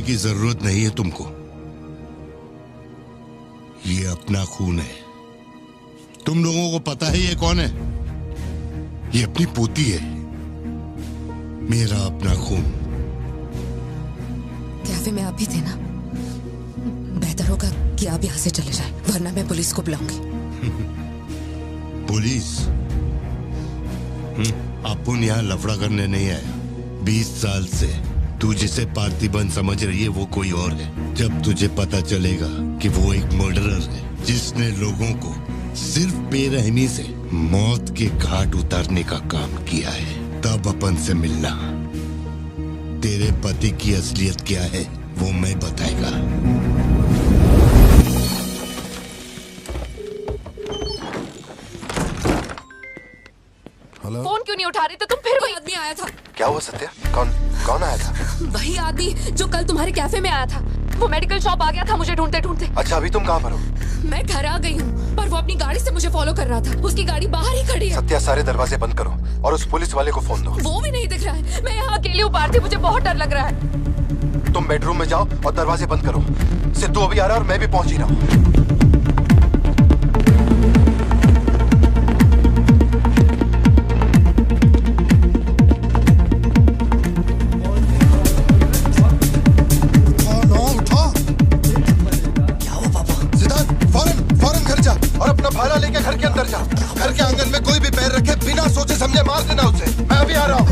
की जरूरत नहीं है तुमको। ये अपना खून है। तुम लोगों को पता है ये कौन है? ये अपनी पोती है। मेरा अपना खून। कैफे में आप भी थे ना? बेहतर होगा कि आप यहाँ से चले जाएं, वरना मैं पुलिस को बुलाऊंगी। पुलिस? अपन यहाँ लफड़ा करने नहीं आया। 20 साल से तू जिसे पार्थिबन समझ रही है वो कोई और है। जब तुझे पता चलेगा कि वो एक मर्डरर है जिसने लोगों को सिर्फ बेरहमी से मौत के घाट उतारने का काम किया है, तब अपन से मिलना। तेरे पति की असलियत क्या है वो मैं बताएगा। हेलो। फोन क्यों नहीं उठा रहे थे तुम? फिर वही आदमी आया था। क्या हुआ सत्या? कौन आया था? वही आदमी जो कल तुम्हारे कैफे में आया था। वो मेडिकल शॉप आ गया था मुझे ढूंढते ढूंढते। अच्छा, अभी तुम कहाँ पर हो? मैं घर आ गई हूँ, पर वो अपनी गाड़ी से मुझे फॉलो कर रहा था। उसकी गाड़ी बाहर ही खड़ी है। सत्या, सारे दरवाजे बंद करो और उस पुलिस वाले को फोन दो। वो भी नहीं दिख रहा है। मैं यहाँ अकेली हूँ पार्थी, मुझे बहुत डर लग रहा है। तुम बेडरूम में जाओ और दरवाजे बंद करो। सिद्धू अभी आ रहा है और मैं भी पहुंच ही रहा हूँ। भाला लेके घर के अंदर जा। घर के आंगन में कोई भी पैर रखे बिना सोचे समझे मार देना उसे। मैं अभी आ रहा हूँ।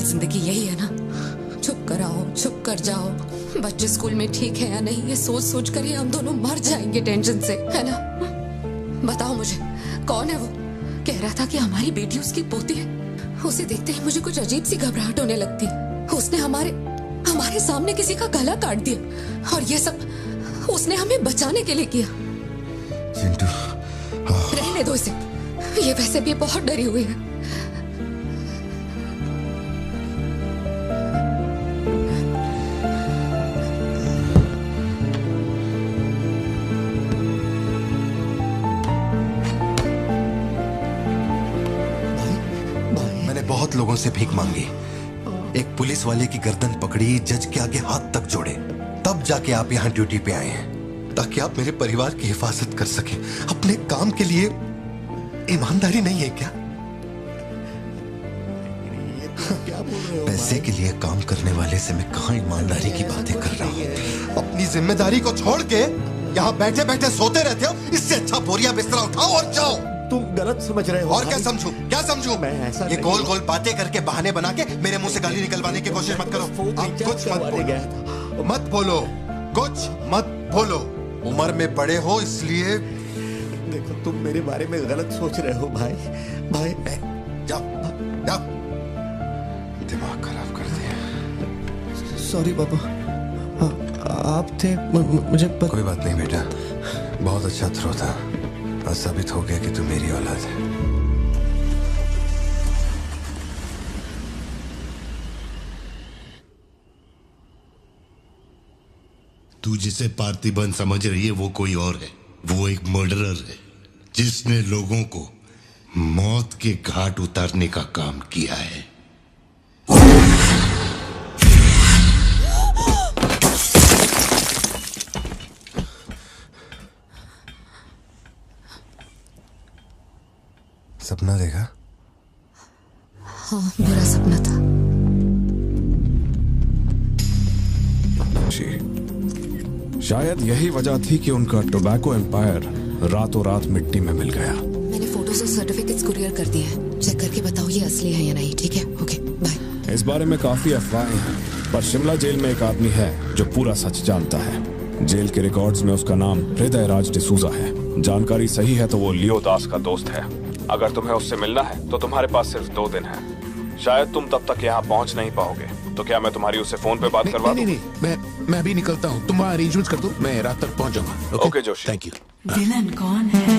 जिंदगी यही है ना? छुप कर आओ, छुप कर जाओ। बच्चे स्कूल में ठीक है या नहीं ये सोच सोच कर ही हम दोनों मर जाएंगे टेंशन से, है ना? बताओ मुझे, कौन है वो? कह रहा था कि हमारी बेटी उसकी पोती है। उसे देखते ही मुझे कुछ अजीब सी घबराहट होने लगती। उसने हमारे सामने किसी का गला काट दिया और ये सब उसने हमें बचाने के लिए किया। चिंटू, रहने दो इसे, ये वैसे भी बहुत डरी हुई है। बहुत लोगों से भीख मांगी, एक पुलिस वाले की गर्दन पकड़ी, जज के आगे हाथ तक जोड़े, तब जाके आप यहाँ ड्यूटी पे आए हैं ताकि आप मेरे परिवार की हिफाजत कर सकें। अपने काम के लिए ईमानदारी नहीं है क्या? पैसे के लिए काम करने वाले से मैं कहाँ ईमानदारी की बातें कर रहा हूँ? अपनी जिम्मेदारी को छोड़ के यहाँ बैठे बैठे सोते रहते हो। इससे अच्छा बोरिया बिस्तरा उठाओ और जाओ। तुम गलत समझ रहे हो। और क्या समझूं? क्या समझूं? मैं ऐसा ये गोल गोल बातें करके बहाने बना के मेरे मुंह से गाली निकलवाने की कोशिश मत करो। आप कुछ मत बोलो, कुछ मत बोलो। उम्र में बड़े हो इसलिए। देखो, तुम मेरे बारे में गलत सोच रहे हो भाई। जाओ जाओ, दिमाग खराब कर दिया। सॉरी पापा, आप थे मुझे कोई बात नहीं बेटा, बहुत अच्छा थ्रो था। आज साबित हो गया कि तू मेरी औलाद है। तू जिसे पार्थिबन समझ रही है वो कोई और है। वो एक मर्डरर है जिसने लोगों को मौत के घाट उतारने का काम किया है। सपना देखा? हाँ, बुरा सपना था। शायद यही वजह थी कि उनका टोबैको एम्पायर रातों रात मिट्टी में मिल गया। मैंने फोटोज और सर्टिफिकेट्स कुरियर कर दिए हैं। चेक करके बताओ ये असली है या नहीं। ठीक है, ओके, बाय। इस बारे में काफी अफवाहें हैं, पर शिमला जेल में एक आदमी है जो पूरा सच जानता है। जेल के रिकॉर्ड्स में उसका नाम हृदय राज डिसूजा है। जानकारी सही है तो वो लियो दास का दोस्त है। अगर तुम्हें उससे मिलना है तो तुम्हारे पास सिर्फ 2 दिन है। शायद तुम तब तक यहाँ पहुँच नहीं पाओगे, तो क्या मैं तुम्हारी उससे फोन पे बात करवा दूं? नहीं, मैं अभी निकलता हूँ। तुम वहाँ अरेंजमेंट्स कर दो, मैं रात तक पहुँच जाऊंगा। Okay Joshi, thank you. Villain कौन है?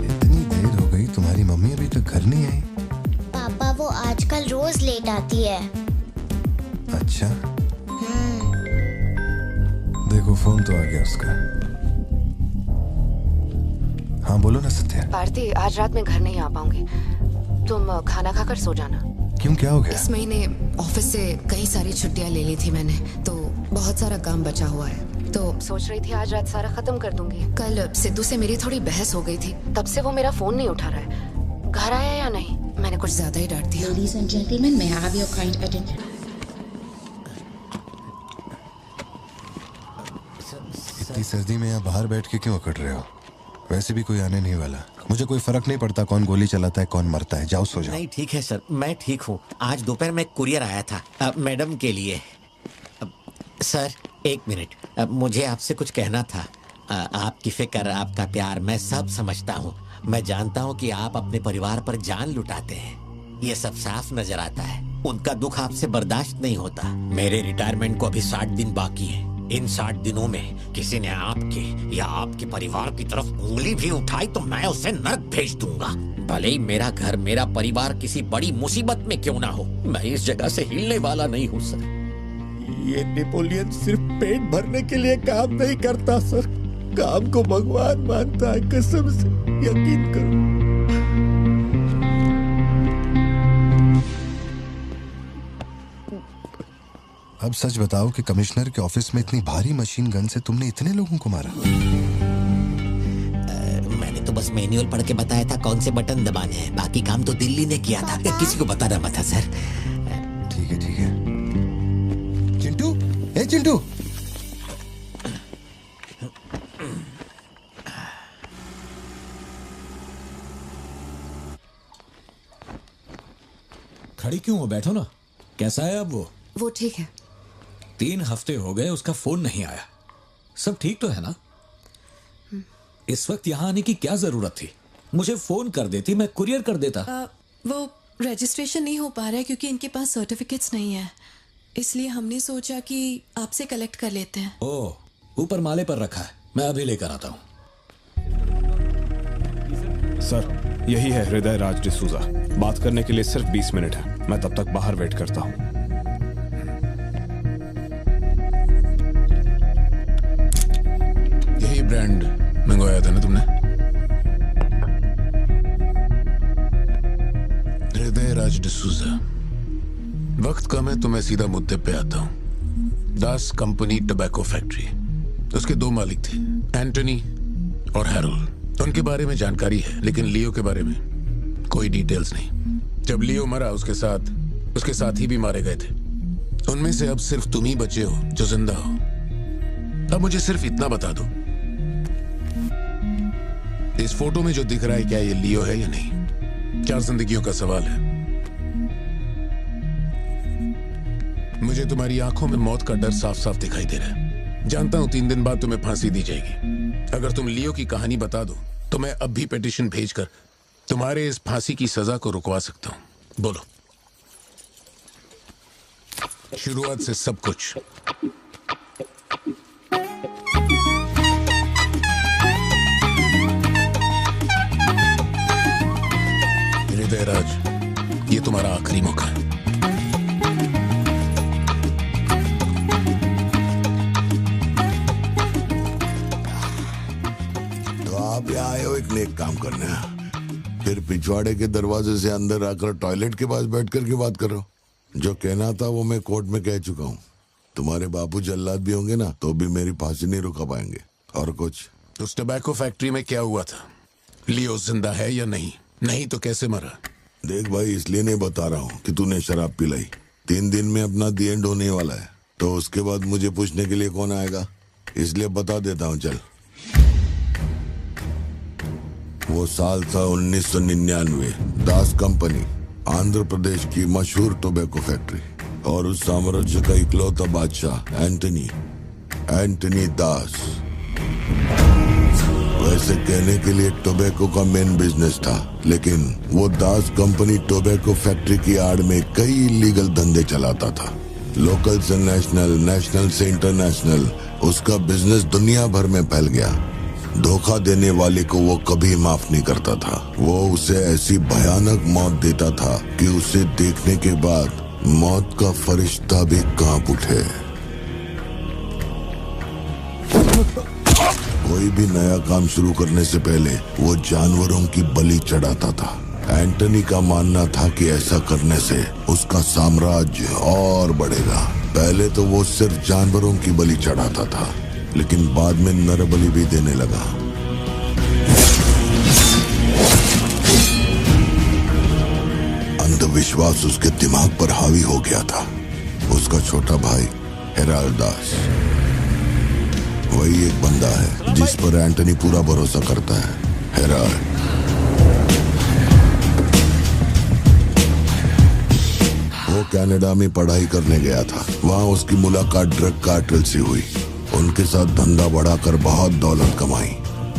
इतनी देर हो गई, तुम्हारी मम्मी अभी तक घर नहीं आई? पापा वो आजकल रोज लेट आती है। अच्छा, देखो फोन तो आ गया उसका। हाँ बोलो ना सत्या। भारती, आज रात में घर नहीं आ पाऊंगी। तुम खाना खाकर सो जाना। क्यों, क्या हो गया? इस महीने ऑफिस से कई सारी छुट्टियां ले ली थी मैंने, तो बहुत सारा काम बचा हुआ है। तो सोच रही थी आज रात सारा खत्म कर दूंगी। कल सिद्धू से मेरी थोड़ी बहस हो गई थी, तब से वो मेरा फोन नहीं उठा रहा है। घर आया या नहीं? मैंने कुछ ज्यादा ही डांट दिया। Ladies and gentlemen, may I have your kind attention? इतनी सर्दी में यहाँ बाहर बैठ के क्यों अकड़ रहे हो? वैसे भी कोई आने नहीं वाला। मुझे कोई फर्क नहीं पड़ता कौन गोली चलाता है कौन मरता है। जाओ सो जाओ। नहीं ठीक है सर, मैं ठीक हूँ। आज दोपहर में कुरियर आया था मैडम के लिए। सर 1 मिनट, मुझे आपसे कुछ कहना था। आपकी फिक्र, आपका प्यार मैं सब समझता हूँ। मैं जानता हूँ कि आप अपने परिवार पर जान लुटाते हैं, ये सब साफ नजर आता है। उनका दुख आपसे बर्दाश्त नहीं होता। मेरे रिटायरमेंट को अभी 60 दिन बाकी है। इन 60 दिनों में किसी ने आपके या आपके परिवार की तरफ उंगली भी उठाई तो मैं उसे नर्क भेज दूंगा। भले ही मेरा घर, मेरा परिवार किसी बड़ी मुसीबत में क्यों ना हो, मैं इस जगह से हिलने वाला नहीं हूँ सर। ये नेपोलियन सिर्फ पेट भरने के लिए काम नहीं करता सर, काम को भगवान मानता है। कसम से यकीन करो। अब सच बताओ कि कमिश्नर के ऑफिस में इतनी भारी मशीन गन से तुमने इतने लोगों को मारा? मैंने तो बस मैनुअल पढ़ के बताया था कौन से बटन दबाने हैं, बाकी काम तो दिल्ली ने किया था। किसी को बताना मत था सर। ठीक है ठीक है। चिंटू, ए चिंटू, खड़ी क्यों हो? बैठो ना। कैसा है अब वो ठीक है। 3 हफ्ते हो गए उसका फोन नहीं आया। सब ठीक तो है ना? इस वक्त यहाँ आने की क्या जरूरत थी? मुझे फोन कर देती, मैं कुरियर कर देता। वो रजिस्ट्रेशन नहीं हो पा रहा है क्योंकि इनके पास सर्टिफिकेट्स नहीं है, इसलिए हमने सोचा कि आपसे कलेक्ट कर लेते हैं। ओह, ऊपर माले पर रखा है, मैं अभी लेकर आता हूँ। सर, यही है हृदय राज डिसूजा। बात करने के लिए सिर्फ 20 मिनट है। मैं तब तक बाहर वेट करता हूँ। यही ब्रांड मंगवाया था ना तुमने? हृदय राज डिसूजा। वक्त कम है तो मैं सीधा मुद्दे पे आता हूँ। दास कंपनी टोबैको फैक्ट्री, उसके 2 मालिक थे, एंटनी और हैरोल्ड। उनके बारे में जानकारी है, लेकिन लियो के बारे में कोई डिटेल्स नहीं। जब लियो मरा उसके साथी भी मारे गए थे। उनमें से अब सिर्फ तुम ही बचे हो जो जिंदा हो। अब मुझे सिर्फ इतना बता दो, इस फोटो में जो दिख रहा है क्या ये लियो है या नहीं? 4 जिंदगियों का सवाल है। मुझे तुम्हारी आंखों में मौत का डर साफ साफ दिखाई दे रहा है। जानता हूं 3 दिन बाद तुम्हें फांसी दी जाएगी। अगर तुम लियो की कहानी बता दो तो मैं अब भी पिटीशन भेजकर तुम्हारे इस फांसी की सजा को रुकवा सकता हूं। बोलो, शुरुआत से सब कुछ। हृदय राज, ये तुम्हारा आखिरी मौका है। आप यहाँ आए हो एक नेक काम करने, फिर पिछवाड़े के दरवाजे से अंदर आकर टॉयलेट के पास बैठ कर के बात करो। जो कहना था वो मैं कोर्ट में कह चुका हूँ। तुम्हारे बापू जल्लाद भी होंगे ना तो भी मेरी फांसी नहीं रुका पाएंगे। और कुछ? उस टबैको फैक्ट्री में क्या हुआ था? लियो जिंदा है या नहीं? नहीं तो कैसे मरा? देख भाई, इसलिए नहीं बता रहा हूँ कि तूने शराब पिलाई। 3 दिन में अपना दी एंड होने वाला है, तो उसके बाद मुझे पूछने के लिए कौन आएगा, इसलिए बता देता हूँ। चल, वो साल था 1999। दास कंपनी, आंध्र प्रदेश की मशहूर टोबैको फैक्ट्री, और उस साम्राज्य का इकलौता बादशाह एंटनी दास। वैसे कहने के लिए टोबैको का मेन बिजनेस था, लेकिन वो दास कंपनी टोबैको फैक्ट्री की आड़ में कई इलीगल धंधे चलाता था। लोकल से नेशनल, नेशनल से इंटरनेशनल, उसका बिजनेस दुनिया भर में फैल गया। धोखा देने वाले को वो कभी माफ नहीं करता था। वो उसे ऐसी भयानक मौत देता था कि उसे देखने के बाद मौत का फरिश्ता भी कांप उठे। कोई भी नया काम शुरू करने से पहले वो जानवरों की बलि चढ़ाता था। एंटनी का मानना था कि ऐसा करने से उसका साम्राज्य और बढ़ेगा। पहले तो वो सिर्फ जानवरों की बलि चढ़ाता था, लेकिन बाद में नर बलि भी देने लगा। अंधविश्वास उसके दिमाग पर हावी हो गया था। उसका छोटा भाई हेराल्ड दास, वही एक बंदा है जिस पर एंटनी पूरा भरोसा करता है। हेराल्ड वो कनाडा में पढ़ाई करने गया था। वहाँ उसकी मुलाकात ड्रग कार्टेल से हुई। उनके साथ धंधा बढ़ाकर बहुत दौलत कमाई।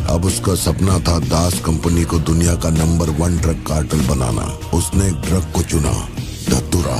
अब उसका सपना था दास कंपनी को दुनिया का नंबर 1 ड्रग कार्टेल बनाना। उसने एक ड्रग को चुना, धतूरा।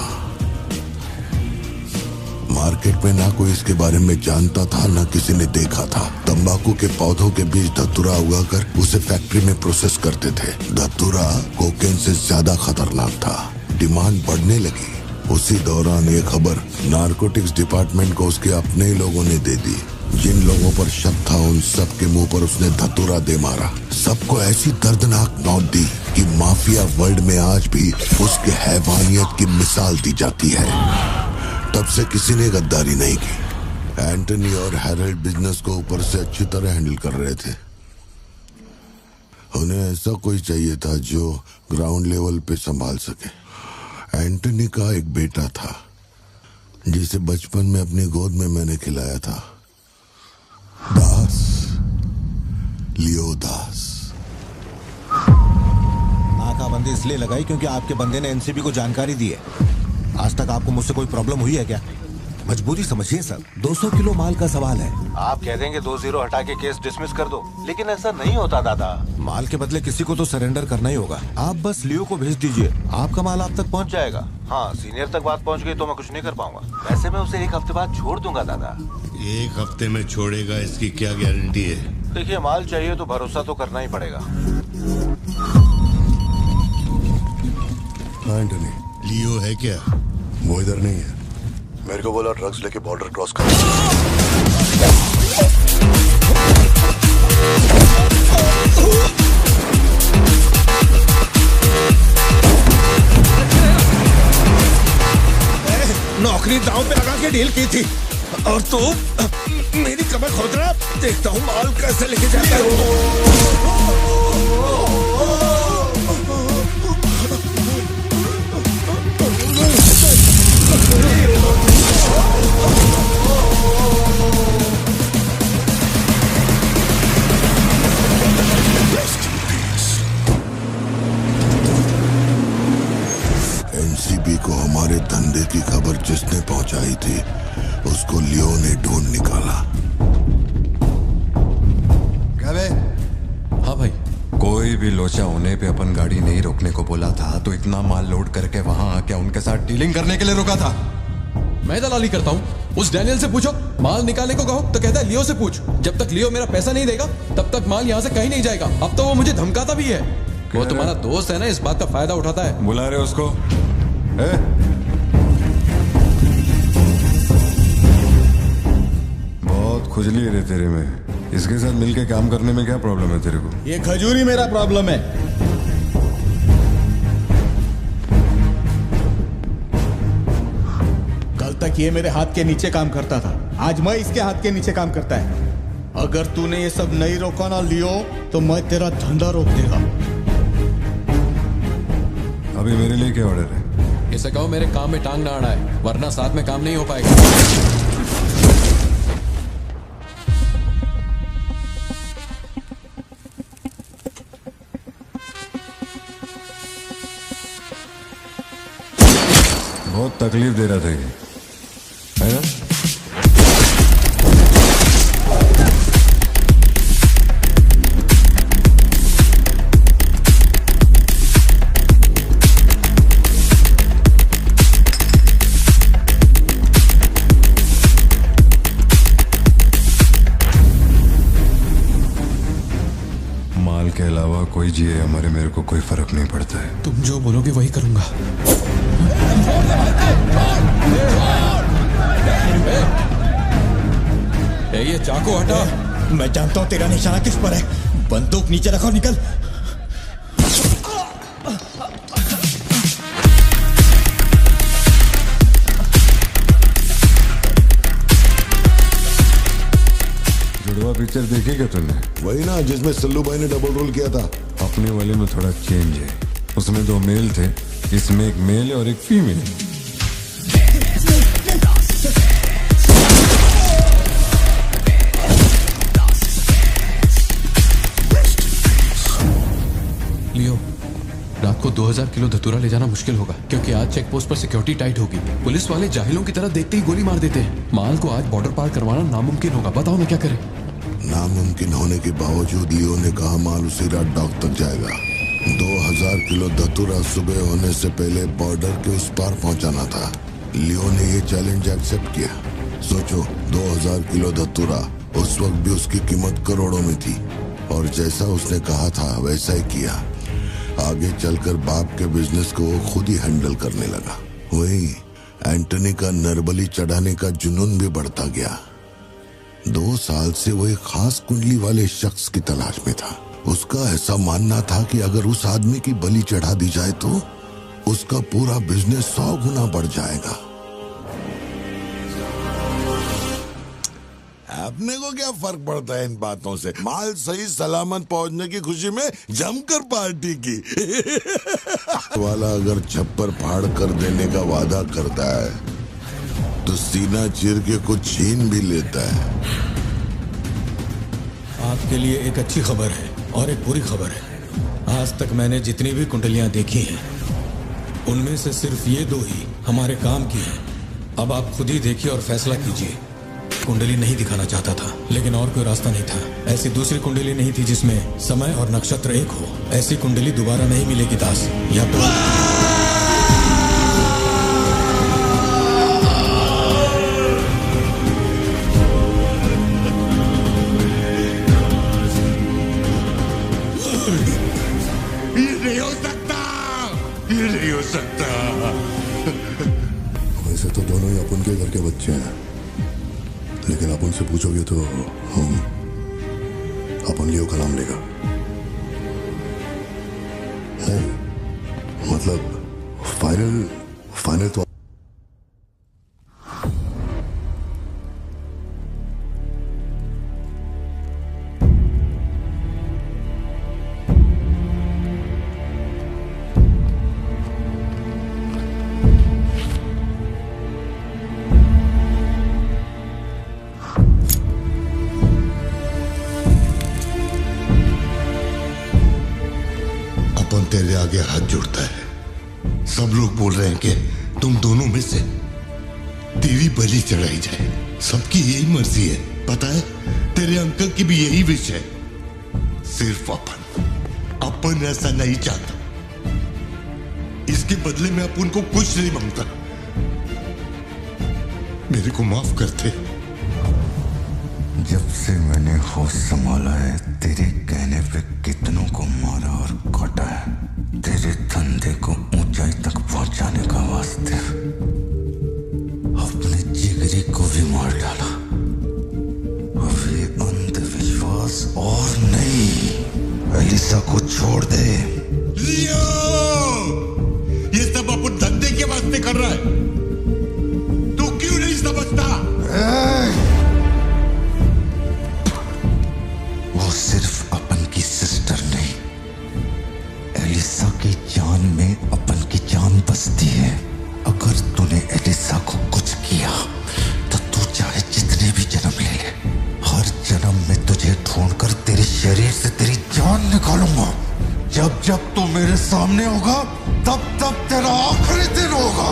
मार्केट में ना कोई इसके बारे में जानता था, ना किसी ने देखा था। तंबाकू के पौधों के बीच धतूरा उगाकर उसे फैक्ट्री में प्रोसेस करते थे। धतूरा कोकेन से ज्यादा खतरनाक था। डिमांड बढ़ने लगी। उसी दौरान ये खबर नारकोटिक्स डिपार्टमेंट को उसके अपने ही लोगों ने दे दी। जिन लोगों पर शक था उन सब के मुंह पर उसने धतूरा दे मारा। सबको ऐसी दर्दनाक मौत दी कि माफिया वर्ल्ड में आज भी उसके हैवानियत की मिसाल दी जाती है। तब से किसी ने गद्दारी नहीं की। एंटनी और हैरल्ड बिजनेस को ऊपर से अच्छी तरह हैंडल कर रहे थे। उन्हें ऐसा कोई चाहिए था जो ग्राउंड लेवल पे संभाल सके। एंटनी का एक बेटा था जिसे बचपन में अपनी गोद में मैंने खिलाया था, दास, लियो दास। नाकाबंदी इसलिए लगाई क्योंकि आपके बंदे ने एनसीबी को जानकारी दी है। आज तक आपको मुझसे कोई प्रॉब्लम हुई है क्या? मजबूरी समझिए सर, 200 किलो माल का सवाल है। आप कह देंगे 2-0 हटा के केस डिसमिस कर दो, लेकिन ऐसा नहीं होता दादा। माल के बदले किसी को तो सरेंडर करना ही होगा। आप बस लियो को भेज दीजिए, आपका माल आप तक पहुंच जाएगा। हाँ, सीनियर तक बात पहुंच गई तो मैं कुछ नहीं कर पाऊंगा। वैसे मैं उसे 1 हफ्ते बाद छोड़ दूंगा दादा। 1 हफ्ते में छोड़ेगा, इसकी क्या गारंटी है? देखिए, माल चाहिए तो भरोसा तो करना ही पड़ेगा। एंटनी, लियो है क्या? वो इधर नहीं है। मेरे को बोला ड्रग्स लेके बॉर्डर क्रॉस कर। नौकरी दांव पे लगा के डील की थी और तू मेरी कमर खोद रहा। देखता हूँ माल कैसे लेके जाता है। एनसीबी को हमारे धंधे की खबर जिसने पहुंचाई थी उसको लियो ने ढूंढ निकाला। क्या बे? हाँ भाई। कोई भी लोचा होने पे अपन गाड़ी नहीं रोकने को बोला था, तो इतना माल लोड करके वहां आके उनके साथ डीलिंग करने के लिए रोका था। मैं दलाली करता हूँ? उस डैनियल से पूछो। माल निकालने को कहो तो कहता है लियो से पूछ। जब तक लियो मेरा पैसा नहीं देगा तब तक माल यहाँ से कहीं नहीं जाएगा। अब तो वो मुझे धमकाता भी है। वो तुम्हारा दोस्त है ना, इस बात का फायदा उठाता है। बुला रहे उसको? बहुत खुजली है रे तेरे में। इसके साथ मिलके काम करने में क्या प्रॉब्लम है तेरे को? ये खजूरी मेरा प्रॉब्लम है। कल तक ये मेरे हाथ के नीचे काम करता था, आज मैं इसके हाथ के नीचे काम करता है। अगर तूने ये सब नहीं रोका ना लियो तो मैं तेरा धंधा रोक देगा। अभी मेरे लिए क्या ऑर्डर है? इसे कहो मेरे काम में टांग ना अड़ा है, वरना साथ में काम नहीं हो पाएगा। बहुत तकलीफ दे रहा था ये, है ना? माल के अलावा कोई जिए या मरे मेरे को कोई फर्क नहीं पड़ता है। तुम जो बोलोगे वही करूंगा। ये चाकू हटा। मैं जानता हूं तेरा निशाना किस पर है। बंदूक नीचे रखो, निकल। जुड़वा पिक्चर देखी क्या तूने? वही ना जिसमें सल्लू भाई ने डबल रोल किया था। अपने वाले में थोड़ा चेंज है, उसमें 2 मेल थे, इसमें एक मेल है और एक फीमेल। लियो, रात को 2000 किलो धतूरा ले जाना मुश्किल होगा, क्योंकि आज चेक पोस्ट पर सिक्योरिटी टाइट होगी। पुलिस वाले जाहिलों की तरह देखते ही गोली मार देते हैं। माल को आज बॉर्डर पार करवाना नामुमकिन होगा। बताओ ना क्या करें? नामुमकिन होने के बावजूद लियो ने कहा माल उसी रात डॉक तक जाएगा। 2000 किलो धतूरा सुबह होने से पहले बॉर्डर के उस पार पहुंचाना था। लियो ने ये चैलेंज एक्सेप्ट किया। सोचो, 2000 किलो धतूरा, उस वक्त भी उसकी कीमत करोड़ों में थी, और जैसा उसने कहा था वैसा ही किया। आगे चलकर बाप के बिजनेस को वो खुद ही हैंडल करने लगा। वही एंटनी का नरबली चढ़ाने का जुनून भी बढ़ता गया। 2 साल से वो एक खास कुंडली वाले शख्स की तलाश में था। उसका ऐसा मानना था कि अगर उस आदमी की बलि चढ़ा दी जाए तो उसका पूरा बिजनेस 100 गुना बढ़ जाएगा। अपने को क्या फर्क पड़ता है इन बातों से? माल सही सलामत पहुंचने की खुशी में जमकर पार्टी की। वाला अगर छप्पर फाड़ कर देने का वादा करता है तो सीना चीर के कुछ छीन भी लेता है। आपके लिए एक अच्छी खबर है और एक बुरी खबर है। आज तक मैंने जितनी भी कुंडलियां देखी हैं, उनमें से सिर्फ ये 2 ही हमारे काम की हैं। अब आप खुद ही देखिए और फैसला कीजिए। कुंडली नहीं दिखाना चाहता था, लेकिन और कोई रास्ता नहीं था। ऐसी दूसरी कुंडली नहीं थी जिसमें समय और नक्षत्र एक हो। ऐसी कुंडली दोबारा नहीं मिलेगी दास। या तो ये नहीं हो सकता, ये नहीं हो सकता। वैसे तो दोनों ही अपन के घर के बच्चे हैं, लेकिन आप उनसे पूछोगे तो अपन लियो का नाम लेगा। नहीं, मतलब फाइनल तो तेरे आगे हाथ जोड़ता है। सब लोग बोल रहे हैं कि तुम दोनों में से तेरी बलि चढ़ाई जाए। सबकी यही मर्जी है, पता है? तेरे अंकल की भी यही विश है। सिर्फ अपन ऐसा नहीं चाहता। इसके बदले में अपन को कुछ नहीं मांगता। मेरे को माफ करते। जब से मैंने होश संभाला है, तेरे कहने पे कितनों को मारा और काटा है। तेरे धंधे को ऊंचाई तक पहुंचाने का वास्ते अपने जिगरी को भी मार डाला। अब ये अंधविश्वास एलिसा को छोड़ दे। लियो, ये सब अपन धंधे के वास्ते कर रहा है, तू क्यों नहीं समझता? वो सिर्फ अपन की सिस्टर नहीं, एलिसा की जान में अपन की जान बसती है। अगर तूने एलिसा को कुछ किया तो तू चाहे जितने भी जन्म ले ले, हर जन्म में तुझे ढूंढकर तेरे शरीर से तेरी जान निकालूंगा। जब जब तू मेरे सामने होगा तब तब तेरा आखिरी दिन होगा।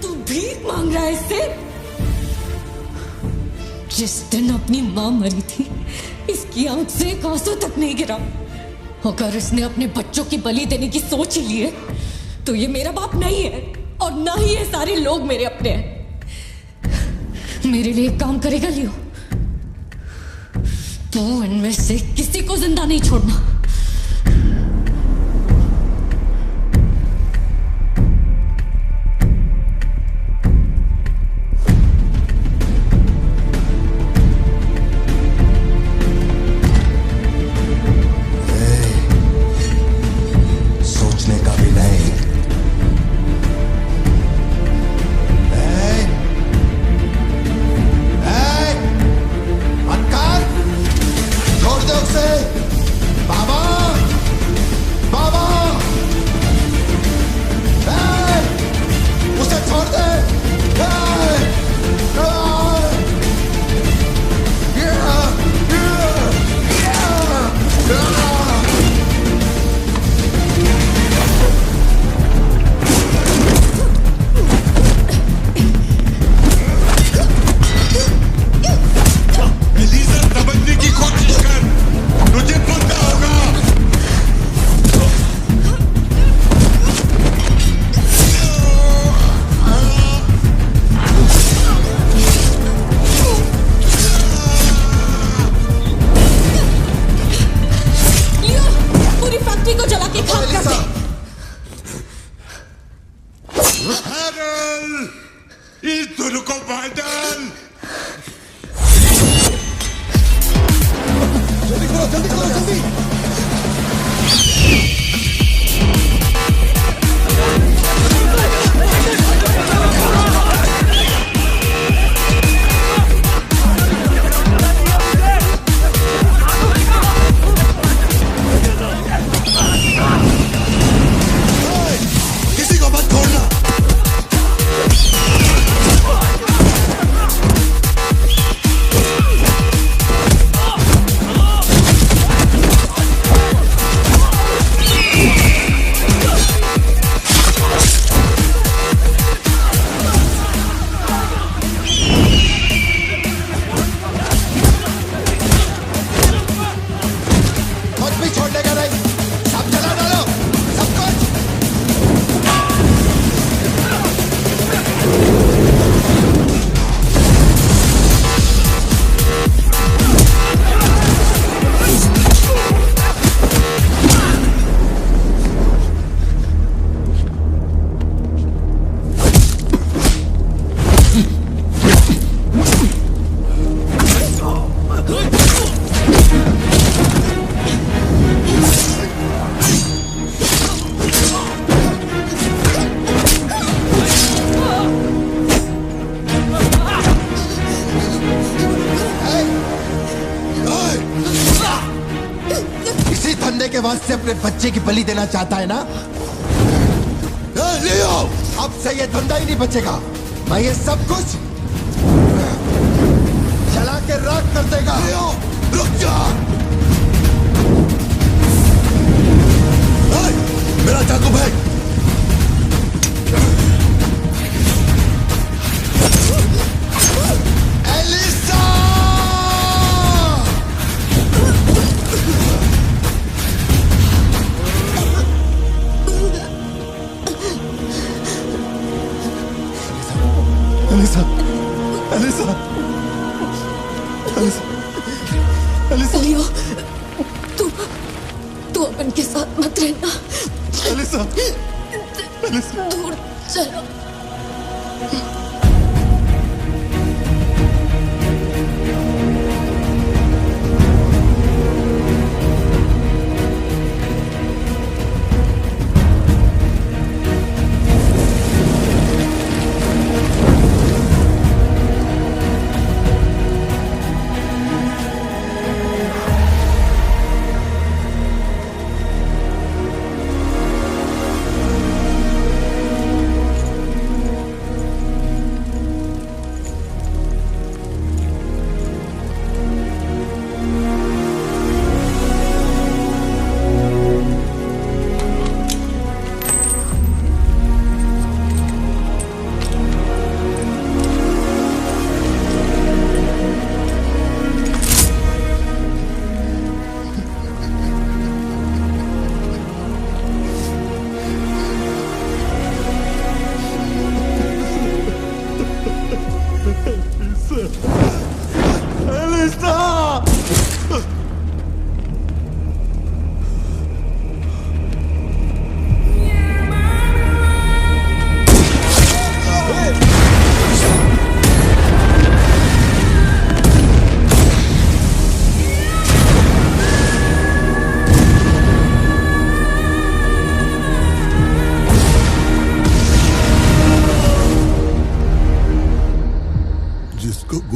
तू भीख मांग रहा है इससे? जिस दिन अपनी मां मरी थी, इसकी आंख से एक आंसू तक नहीं गिरा। अगर इसने अपने बच्चों की बलि देने की सोच ही ली है तो ये मेरा बाप नहीं है, और ना ही ये सारे लोग मेरे अपने हैं। मेरे लिए एक काम करेगा लियो, तू इनमें से किसी को जिंदा नहीं छोड़ना। सोचने का भी नहीं। छोड़ दो उसे। बाबा, बाबा, उसे छोड़ दे। एलिसा, समझने की कोशिश कर, तुझे पता होगा। लियो, पूरी फैक्ट्री को जला के खाक कर दे। हैरल, इस दोनों को बाहर डाल। जल्दी करो, जल्दी करो, जल्दी। किसी को मत छोड़ना। कुछ भी छोड़ने का नहीं, सब जला डालो, सब कुछ। इसी धंधे के वास्ते अपने बच्चे की बलि देना चाहता है ना? लियो, अब से ये धंधा ही नहीं बचेगा। मैं ये सब कुछ जला के राख कर देगा। लियो, रुक जा। मेरा चाकू फेंक। Elisa! Elisa, Elisa, Elisa, Elisa. Leo, तू अपन के साथ मत रहना। एलिसा, एलिसा, दूर चलो।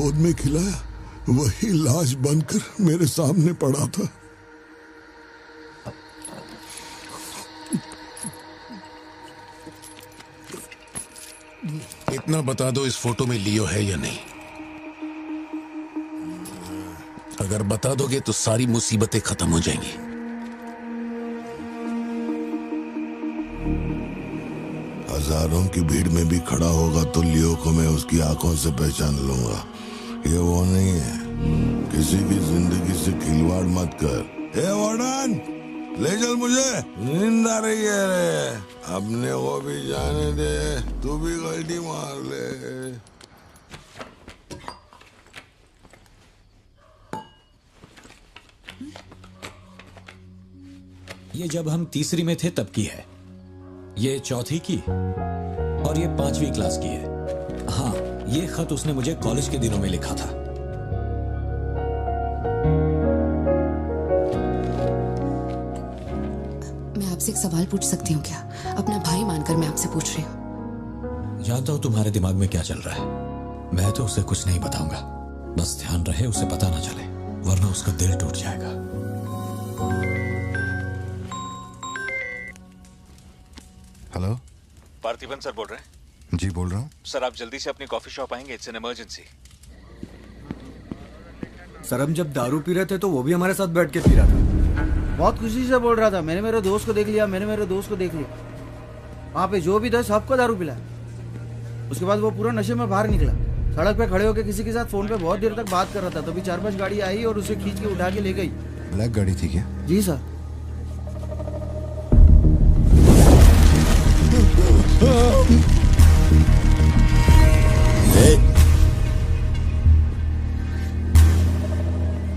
गोद में खिलाया वही लाश बनकर मेरे सामने पड़ा था। इतना बता दो, इस फोटो में लियो है या नहीं? अगर बता दोगे तो सारी मुसीबतें खत्म हो जाएंगी। हजारों की भीड़ में भी खड़ा होगा तो लियो को मैं उसकी आंखों से पहचान लूंगा। ये वो नहीं है। किसी की जिंदगी से खिलवाड़ मत कर। हे वार्डन, ले चल मुझे, नींद आ रही है रे। अपने को भी जाने दे, तू भी गलती मार ले। ये जब हम तीसरी में थे तब की है, ये चौथी की और ये 5वीं क्लास की है। हाँ, ये खत उसने मुझे कॉलेज के दिनों में लिखा था। मैं आपसे एक सवाल पूछ सकती हूँ क्या? अपना भाई मानकर मैं आपसे पूछ रही हूँ। जानता हूं तुम्हारे दिमाग में क्या चल रहा है। मैं तो उसे कुछ नहीं बताऊंगा, बस ध्यान रहे उसे पता ना चले, वरना उसका दिल टूट जाएगा। हेलो, पार्थिबन सर बोल रहे हैं? जी बोल रहा हूँ। सर आप जल्दी से अपनी कॉफी शॉप आएंगे? It's an emergency. सर हम जब दारू पी रहे थे तो वो भी हमारे साथ बैठ के पी रहा था। बहुत खुशी से बोल रहा था, मैंने मेरे दोस्त को देख लिया, मैंने मेरे दोस्त को देख लिया। वहाँ पे जो भी था सबको दारू पिलाया। उसके बाद वो पूरा नशे में बाहर निकला, सड़क पे खड़े होकर किसी के साथ फोन पे बहुत देर तक बात कर रहा था। तभी 4-5 गाड़ी आई और उसे खींच के उठा के ले गई। ब्लैक गाड़ी थी क्या? जी सर।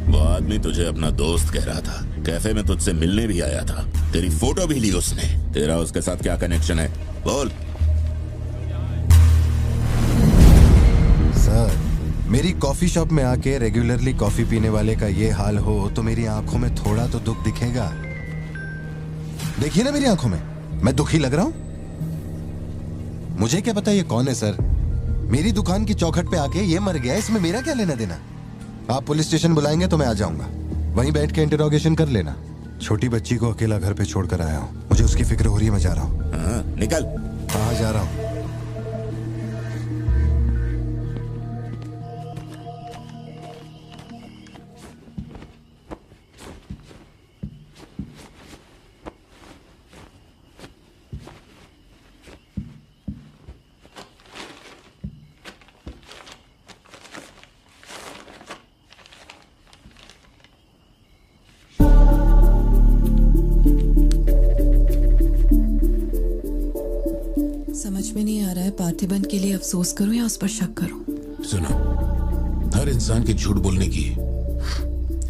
वो आदमी तुझे अपना दोस्त कह रहा था, कैफे में तुझसे मिलने भी आया था, तेरी फोटो भी ली उसने। तेरा उसके साथ क्या कनेक्शन है, बोल। सर, मेरी कॉफी शॉप में आके रेगुलरली कॉफी पीने वाले का ये हाल हो तो मेरी आंखों में थोड़ा तो दुख दिखेगा। देखिए ना मेरी आंखों में, मैं दुखी लग रहा हूं? मुझे क्या पता ये कौन है सर। मेरी दुकान की चौखट पे आके ये मर गया, इसमें मेरा क्या लेना देना। आप पुलिस स्टेशन बुलाएंगे तो मैं आ जाऊंगा, वहीं बैठ के इंटरोगेशन कर लेना। छोटी बच्ची को अकेला घर पे छोड़कर आया हूँ, मुझे उसकी फिक्र हो रही है, मैं जा रहा हूँ। निकल। हाँ जा रहा हूँ। समझ में नहीं आ रहा है पार्थिबन के लिए अफसोस करूं या उस पर शक करूं। सुनो, हर इंसान के झूठ बोलने की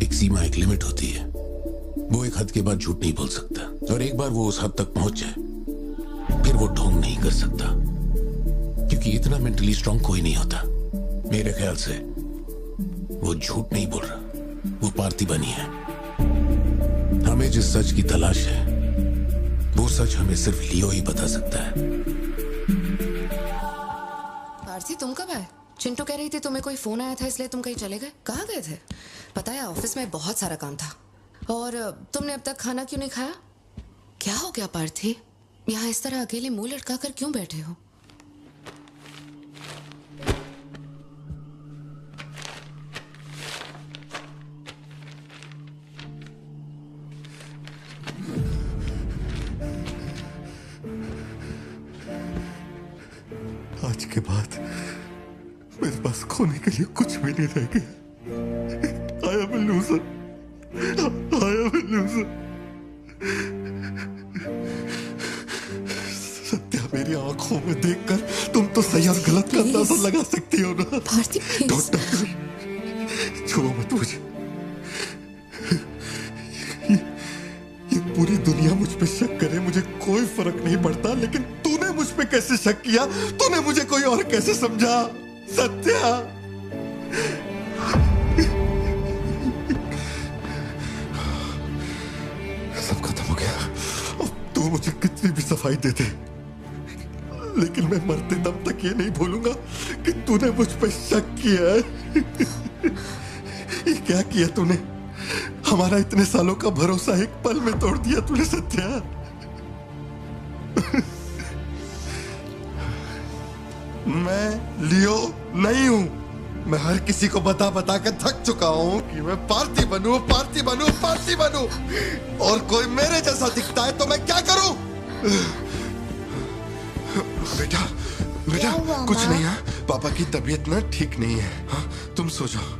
एक सीमा, एक लिमिट होती है। वो एक हद के बाद झूठ नहीं बोल सकता, और एक बार वो उस हद तक पहुंच जाए फिर वो ढोंग नहीं कर सकता, क्योंकि इतना मेंटली स्ट्रांग कोई नहीं होता। मेरे ख्याल से वो झूठ नहीं बोल रहा, वो पार्थिबन ही है। हमें जिस सच की तलाश है वो सच हमें सिर्फ लियो ही बता सकता है। पार्थी, तुम कब आए? चिंटू कह रही थी तुम्हें कोई फोन आया था इसलिए तुम कहीं चले गए। कहाँ गए थे? पता है ऑफिस में बहुत सारा काम था। और तुमने अब तक खाना क्यों नहीं खाया? क्या हो गया पार्थी? यहाँ इस तरह अकेले मुंह लटका कर क्यों बैठे हो? आज के बाद मेरे पास खोने के लिए कुछ भी नहीं रह गया। I am a loser. I am a loser. Satya, मेरी आंखों में देखकर तुम तो सही और गलत का अंदाजा लगा सकती हो ना। Don't touch me. छुओ मत मुझे। ये पूरी दुनिया मुझ पे शक करे, मुझे कोई फर्क नहीं पड़ता, लेकिन तूने मुझ पे कैसे शक किया? तूने मुझे कोई और कैसे समझा? सत्या, सब खत्म हो गया। अब तू मुझे कितनी भी सफाई दे दे, लेकिन मैं मरते दम तक ये नहीं भूलूंगा कि तूने मुझ पे शक किया है। ये क्या किया तूने? हमारा इतने सालों का भरोसा एक पल में तोड़ दिया तूने सत्या। मैं लियो नहीं हूं। मैं हर किसी को बता बता कर थक चुका हूं कि मैं पार्थी बनूं, पार्थी बनूं, पार्थी बनूं, और कोई मेरे जैसा दिखता है तो मैं क्या करूं? बेटा बेटा कुछ नहीं है, पापा की तबीयत ना ठीक नहीं है। हाँ, तुम सो जाओ।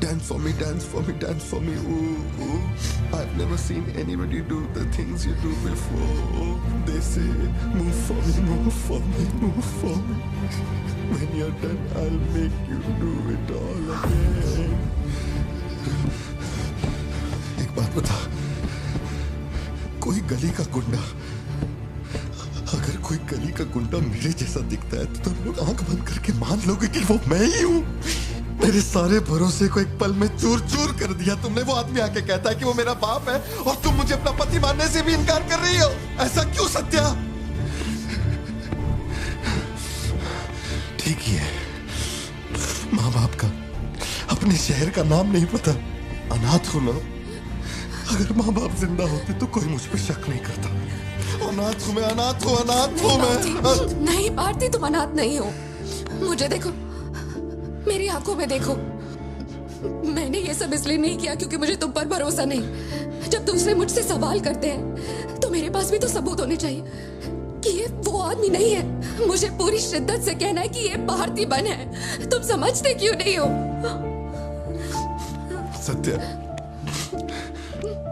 Dance for me, dance for me, dance for me. Ooh, ooh. I've never seen anybody do the things you do before. They say, move for me, move for me, move for me. When you're done, I'll make you do it all again. एक बात बता, कोई गली का गुंडा, अगर कोई गली का गुंडा मेरे जैसा दिखता है तो तुम लोग आंख बंद करके मान लोगे कि वो मैं ही हूँ। मेरे सारे भरोसे को एक पल में चूर चूर कर दिया तुमने। वो आदमी आके कहता है कि वो मेरा बाप है और तुम मुझे अपना पति मानने से भी इनकार कर रही हो। ऐसा क्यों सत्या? ठीक ही है, माँ बाप का अपने शहर का नाम नहीं पता, अनाथ हो ना। अगर माँ बाप जिंदा होते तो कोई मुझ पे शक नहीं करता। अनाथ हूँ मैं, अनाथ हूँ, अनाथ हूँ मैं। नहीं भारती, तुम अनाथ नहीं हो। मुझे देखो, मेरी आंखों में देखो। मैंने ये सब इसलिए नहीं किया क्योंकि मुझे तुम पर भरोसा नहीं। जब दूसरे मुझसे सवाल करते हैं तो मेरे पास भी तो सबूत होने चाहिए कि ये वो आदमी नहीं है। मुझे पूरी शिद्दत से कहना है कि ये भारती बन है। तुम समझते क्यों नहीं हो? सत्या,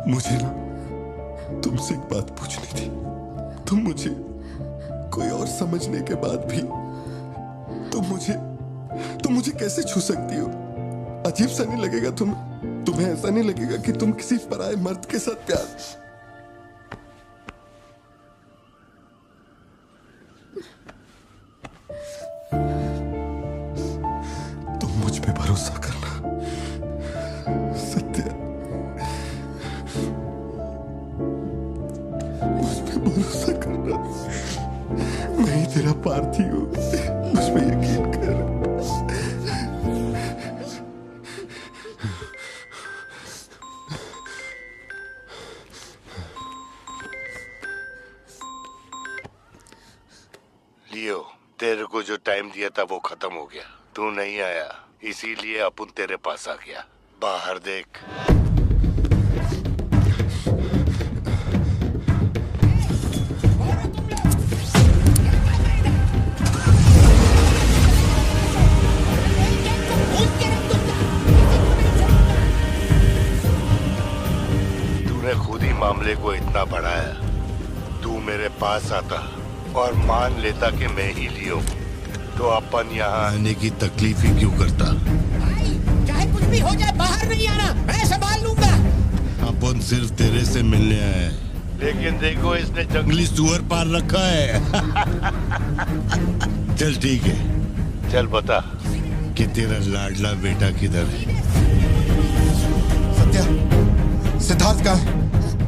मुझे ना तुमसे एक बात पूछनी थी। तुम मुझे कोई और समझने के बाद भी तुम मुझे कैसे छू सकती हो? अजीब सा नहीं लगेगा तुम्हें ऐसा नहीं लगेगा कि तुम किसी पराये मर्द के साथ प्यार? तुम मुझ पे भरोसा करना सत्या, मुझ पे भरोसा करना। मैं ही तेरा पार्थी हूँ, मुझ पे यकीन कर। लियो, तेरे को जो टाइम दिया था वो खत्म हो गया। तू नहीं आया, इसीलिए अपन तेरे पास आ गया। बाहर देख। तूने खुद ही मामले को इतना बढ़ाया। तू मेरे पास आता और मान लेता कि मैं ही लियो, तो अपन यहाँ आने की तकलीफ ही क्यों करता? चाहे कुछ भी हो जाए, बाहर नहीं आना, मैं संभाल लूंगा। अपन सिर्फ तेरे से मिलने आए हैं, लेकिन देखो इसने जंगली सुअर पाल रखा है। चल ठीक है, चल बता कि तेरा लाडला बेटा किधर है? सत्या, सिद्धार्थ कहाँ है?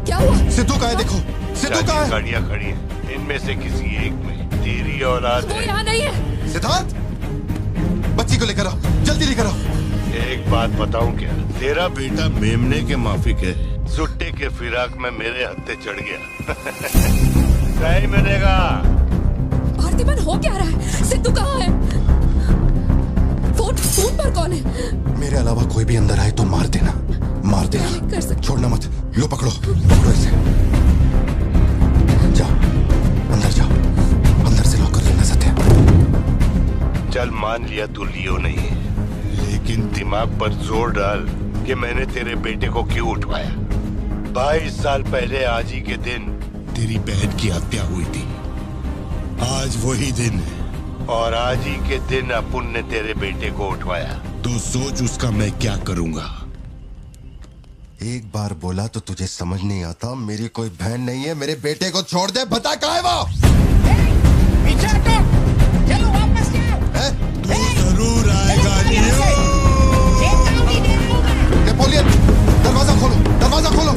क्या हुआ? सिद्धू कहाँ है? देखो सिद्धू कहाँ है? गाड़ियाँ खड़ी हैं, इनमें से किसी एक में तेरी औलाद है। वो यहाँ नहीं है। सिद्धार्थ, बच्ची को लेकर आओ, जल्दी लेकर आओ। एक बात बताऊं क्या? तेरा बेटा मेमने के माफिक है। सुट्टे के फिराक में मेरे हत्थे चढ़ गया। नहीं मिलेगा। भारतीबन हो क्या रहा है? सिद्धू कहाँ है? फोन पर कौन है? मेरे अलावा कोई भी अंदर आए तो मार देना, मार देना, छोड़ना मत। लो पकड़ो, पकड़ो इसे। जाओ अंदर जाओ, अंदर से लॉक कर देना सत्या। चल मान लिया तू लियो नहीं है, लेकिन दिमाग पर जोर डाल कि मैंने तेरे बेटे को क्यों उठवाया। 22 साल पहले आज ही के दिन तेरी बहन की हत्या हुई थी। आज वही दिन है और आज ही के दिन अपुन ने तेरे बेटे को उठवाया। तो सोच उसका मैं क्या करूंगा। एक बार बोला तो तुझे समझ नहीं आता। मेरी कोई बहन नहीं है, मेरे बेटे को छोड़ दे। बता कहाँ है वो? पीछे हटो, चलो वापस जाओ। तू जरूर आएगा लियो। नेपोलियन, दरवाजा खोलो, दरवाजा खोलो।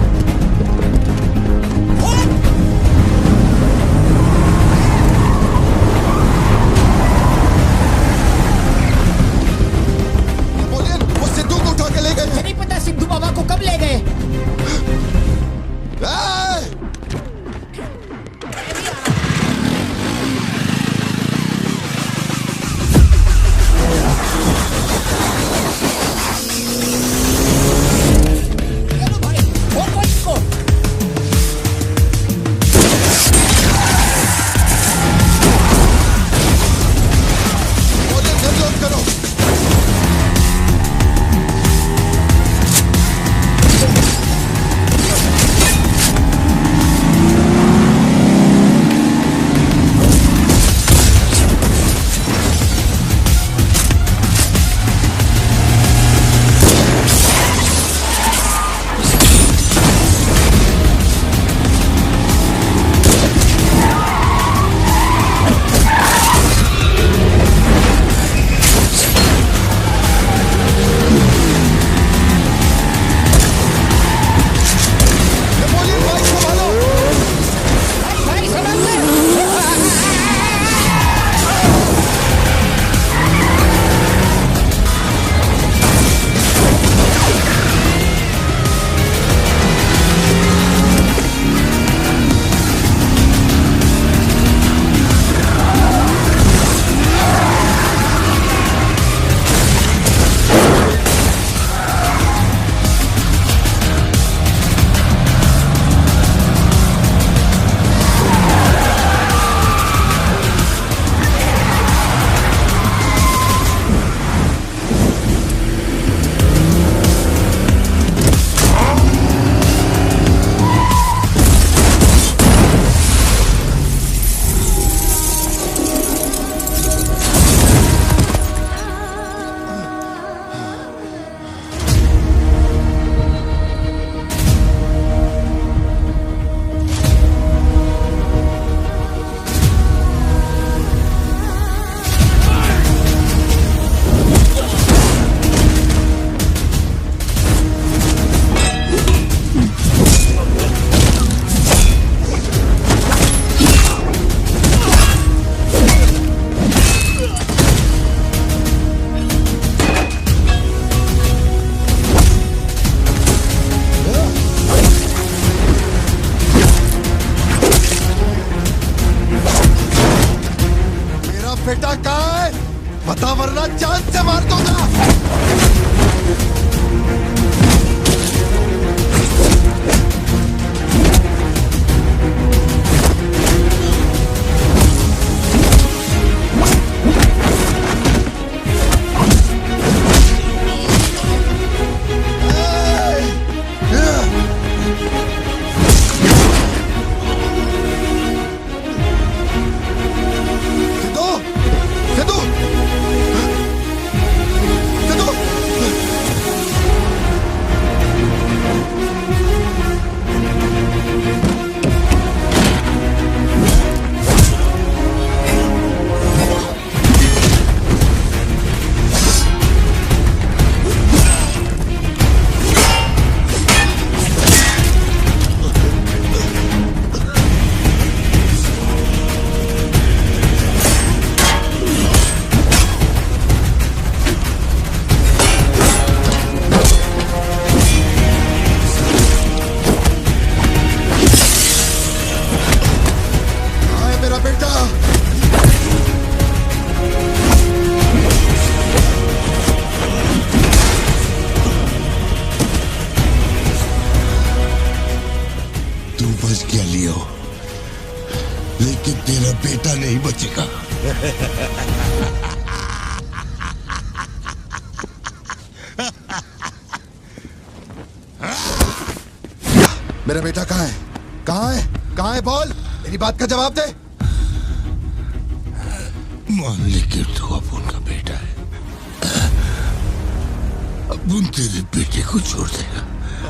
बेटा कहाँ है? बता वरना जान से मार दूंगा। मेरा बेटा कहाँ है? कहाँ है? कहाँ है? बोल, मेरी बात का जवाब दे। मान ले कि तू अब उनका बेटा है, अब उन तेरे बेटे को छोड़ देगा।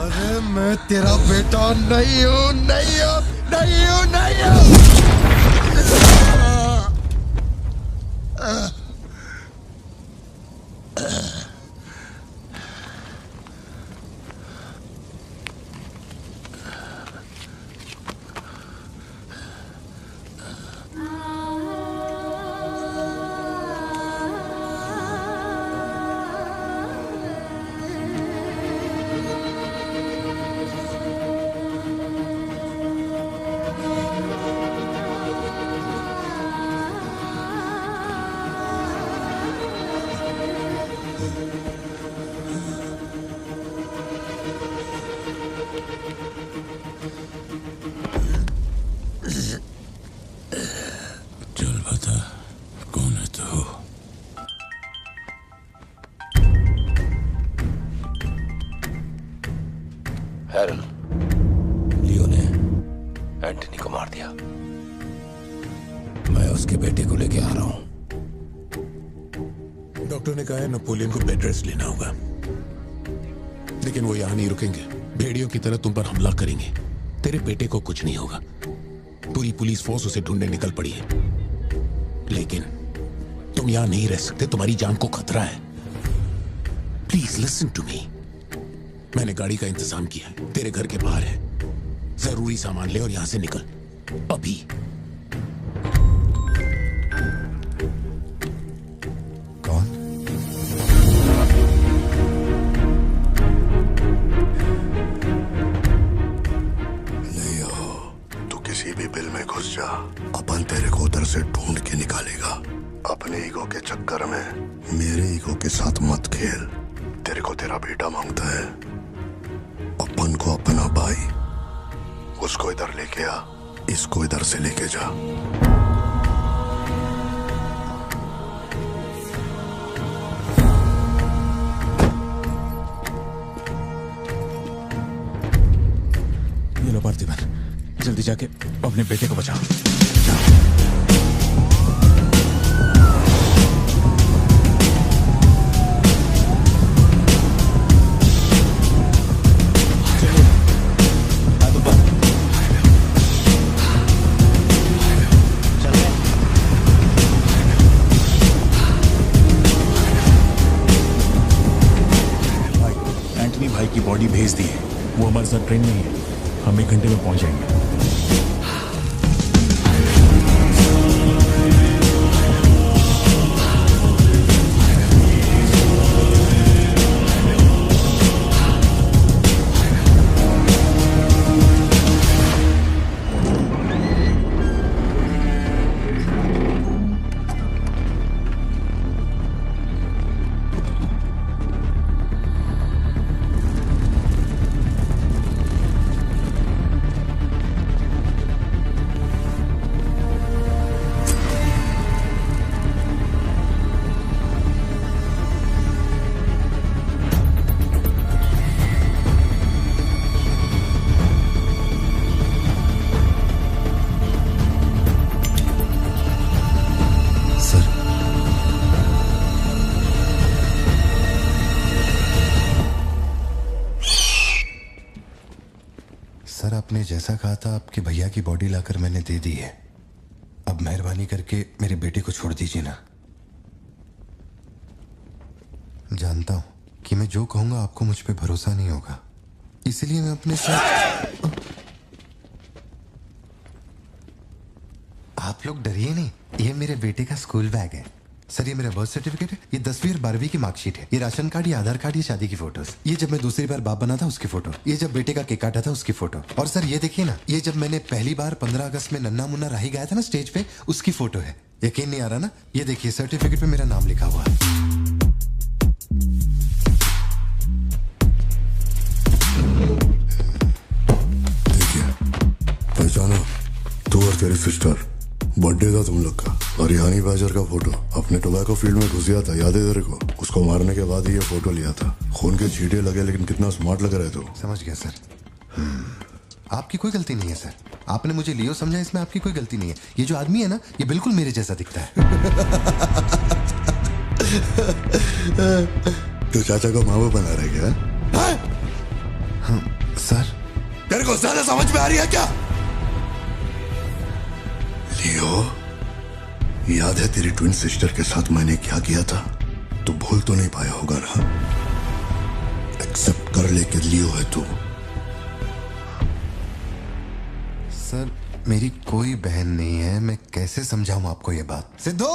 अरे मैं तेरा बेटा नहीं हूँ, नहीं हूँ, नहीं हूँ, नहीं हूँ। लियो ने एंटनी को मार दिया। मैं उसके बेटे को लेके आ रहा हूं। डॉक्टर ने कहा है नेपोलियन को बेड रेस्ट लेना होगा, लेकिन वो यहां नहीं रुकेंगे। भेड़ियों की तरह तुम पर हमला करेंगे। तेरे बेटे को कुछ नहीं होगा। पूरी पुलिस फोर्स उसे ढूंढने निकल पड़ी है, लेकिन तुम यहां नहीं रह सकते। तुम्हारी जान को खतरा है। Please listen to me. मैंने गाड़ी का इंतजाम किया है, तेरे घर के बाहर है। जरूरी सामान ले और यहां से निकल अभी। कौन? लियो, तू किसी भी बिल में घुस जा, अपन तेरे को उधर से ढूंढ के निकालेगा। अपने ईगो के चक्कर में मेरे ईगो के साथ मत खेल। तेरे को तेरा बेटा मांगता है, अपन को अपना भाई। उसको इधर लेके आ, इसको इधर से लेके जा। ये लो पार्थिवन, जल्दी जाके अपने बेटे को बचाओ। भाई की बॉडी भेज दी है, वो हमारे साथ ट्रेन में ही है। हम 1 घंटे में पहुंच जाएंगे। जैसा कहा था आपके भैया की बॉडी लाकर मैंने दे दी है। अब मेहरबानी करके मेरे बेटे को छोड़ दीजिए ना। जानता हूं कि मैं जो कहूंगा आपको मुझ पे भरोसा नहीं होगा, इसलिए मैं अपने साथ। आप लोग डरिए नहीं, ये मेरे बेटे का स्कूल बैग है। सर ये मेरा बर्थ सर्टिफिकेट है, ये 10वीं और 12वीं की मार्कशीट है, ये राशन कार्ड, ये आधार कार्ड, ये शादी की फोटोज, ये जब मैं दूसरी बार बाप बना था उसकी फोटो, ये जब बेटे का केक काटा था उसकी फोटो, और सर ये देखिए ना, ये जब मैंने पहली बार 15 अगस्त में नन्ना मुन्ना राही गाया था ना स्टेज पे, उसकी फोटो है। यकीन नहीं आ रहा ना? ये देखिए सर्टिफिकेट पे मेरा नाम लिखा हुआ है। पहचाना? तू और तेरी सिस्टर, बर्थडे था तुम लोग का, और ये हनी बैजर का फोटो अपने टोबैको फील्ड में घुस गया था, याद है तेरे को? उसको मारने के बाद ही ये फोटो लिया था। खून के छींटे लगे लेकिन कितना स्मार्ट लग रहे थे। समझ गया सर। आपकी कोई गलती नहीं है सर, आपने मुझे लियो समझा, इसमें आपकी कोई गलती नहीं है। ये जो आदमी है ना, ये बिल्कुल मेरे जैसा दिखता है। तो चाचा को माँ बना रहे क्या? हाँ, सर तेरे को ज्यादा समझ में आ रही है क्या? लियो, याद है तेरी ट्विन सिस्टर के साथ मैंने क्या किया था? तू भूल तो नहीं पाया होगा ना? एक्सेप्ट कर ले कि लियो है तू। सर मेरी कोई बहन नहीं है, मैं कैसे समझाऊं आपको ये बात? सिद्धू!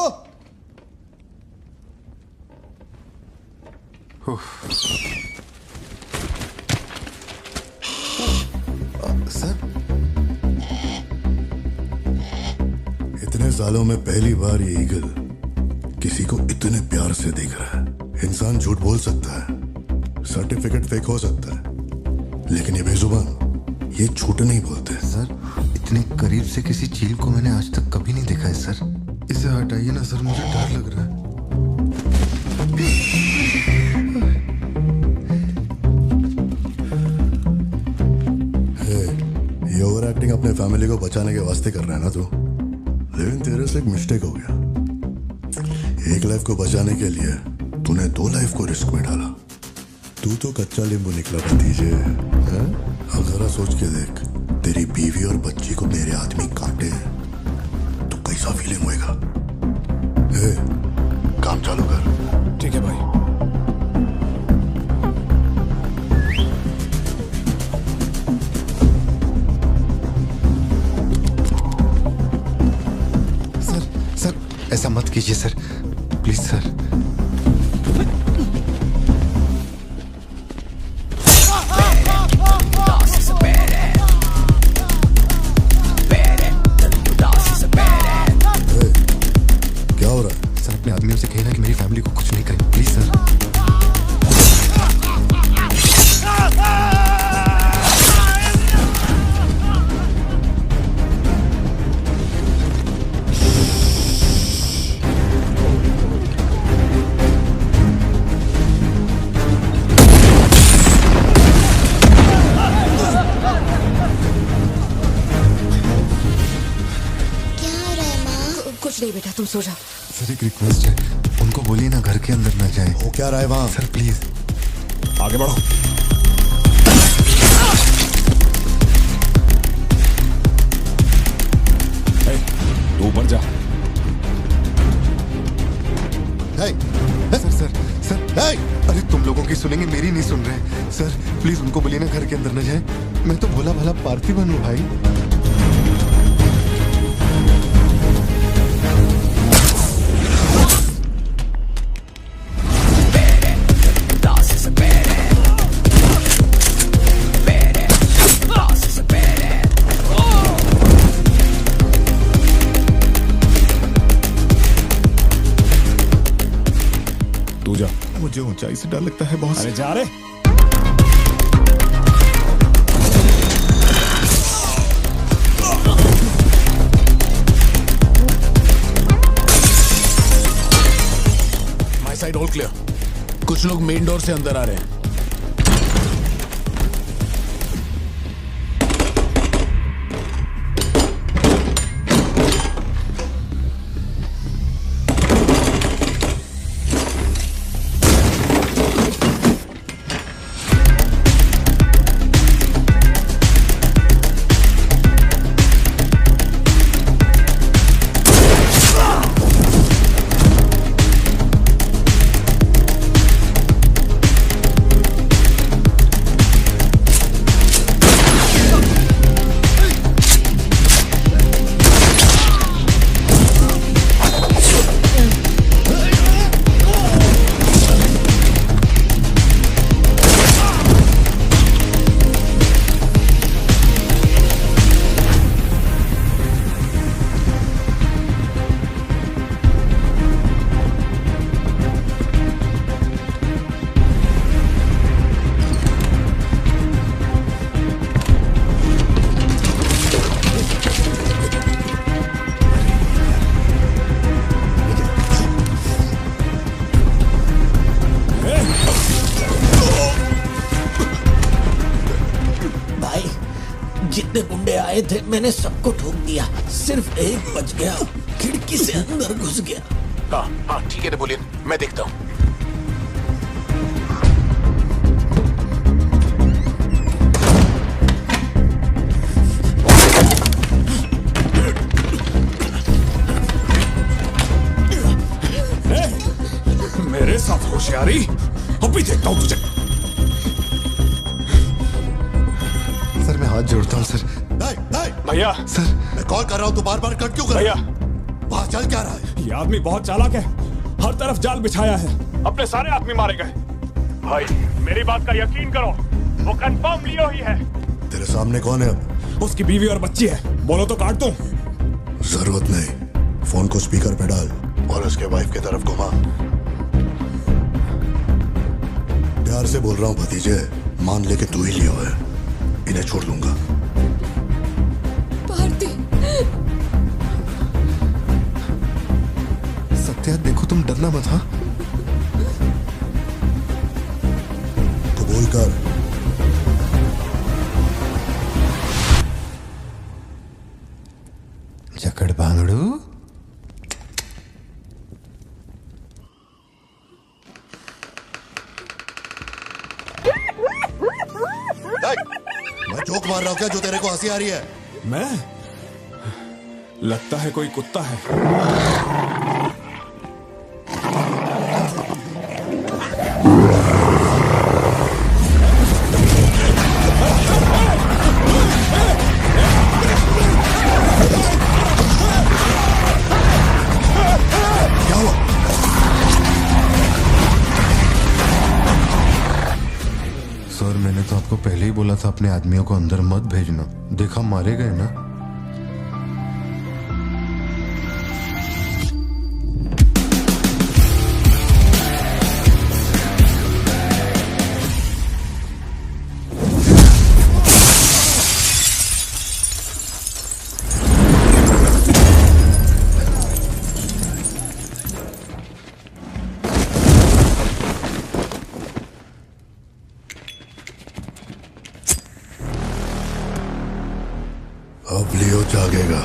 सर इतने सालों में पहली बार ये ईगल किसी को इतने प्यार से देख रहा है। इंसान झूठ बोल सकता है, सर्टिफिकेट फेक हो सकता है, लेकिन ये बेजुबान, ये झूठ नहीं बोलते। सर इतने करीब से किसी चील को मैंने आज तक कभी नहीं देखा है सर। इसे हटाइए ना सर, मुझे डर लग रहा है। ये ओवर एक्टिंग अपने फैमिली को बचाने के वास्ते कर रहा है ना तू, लेकिन तेरे से एक मिस्टेक हो गया। एक लाइफ को बचाने के लिए तूने 2 लाइफ को रिस्क में डाला। तू तो कच्चा नींबू निकला भतीजे। अब जरा सोच के देख, तेरी बीवी और बच्ची को मेरे आदमी काटे तो कैसा फीलिंग होएगा? काम चालू कर। ठीक है भाई। ऐसा मत कीजिए सर, प्लीज सर। क्या हो रहा है? सर अपने आदमियों से कहना कि मेरी फैमिली को कुछ नहीं करें, प्लीज सर। नहीं बेटा, तुम सो जाओ। सर एक रिक्वेस्ट है, उनको बोलिए ना घर के अंदर ना जाए। हो क्या रहा है वहां? सर प्लीज आगे बढ़ो। तू ऊपर जा। सर सर सर अरे तुम लोगों की सुनेंगे, मेरी नहीं सुन रहे। सर प्लीज उनको बोलिए ना घर के अंदर ना जाए। मैं तो भोला भाला पार्थिवन हूँ भाई। मुझे ऊंचाई से डर लगता है बहुत। अरे जा रे। My side all clear. कुछ लोग मेन डोर से अंदर आ रहे हैं। आए थे, मैंने सबको ठोक दिया, सिर्फ एक बच गया, खिड़की से अंदर घुस गया। हाँ हाँ ठीक है नेपोलियन, मैं देखता हूँ। मेरे साथ होशियारी, अभी देखता हूँ तुझे। सर मैं हाथ जोड़ता हूँ सर। भैया सर मैं कॉल कर रहा हूँ, तू बार बार कट क्यों कर भैया, वहां चल क्या रहा है? ये आदमी बहुत चालाक है, हर तरफ जाल बिछाया है, अपने सारे आदमी मारे गए। भाई मेरी बात का यकीन करो, वो कंफर्म लियो ही है। तेरे सामने कौन है अब? उसकी बीवी और बच्ची है, बोलो तो काट दूं। जरूरत नहीं, फोन को स्पीकर पे डाल और उसके वाइफ की तरफ घुमा। प्यार से बोल रहा हूँ भतीजे, मान ले कि तू ही लियो है, इन्हें छोड़ दूंगा। भारती, सत्या देखो तुम डरना मत। हाँ कबूल कर। जकड़ बांगड़ू, मैं जोक मार रहा हूँ क्या जो तेरे को हंसी आ रही है? मैं? लगता है कोई कुत्ता है। सर मैंने तो आपको पहले ही बोला था अपने आदमियों को अंदर मत भेजना, देखा मारे गए ना। अब लियो जागेगा।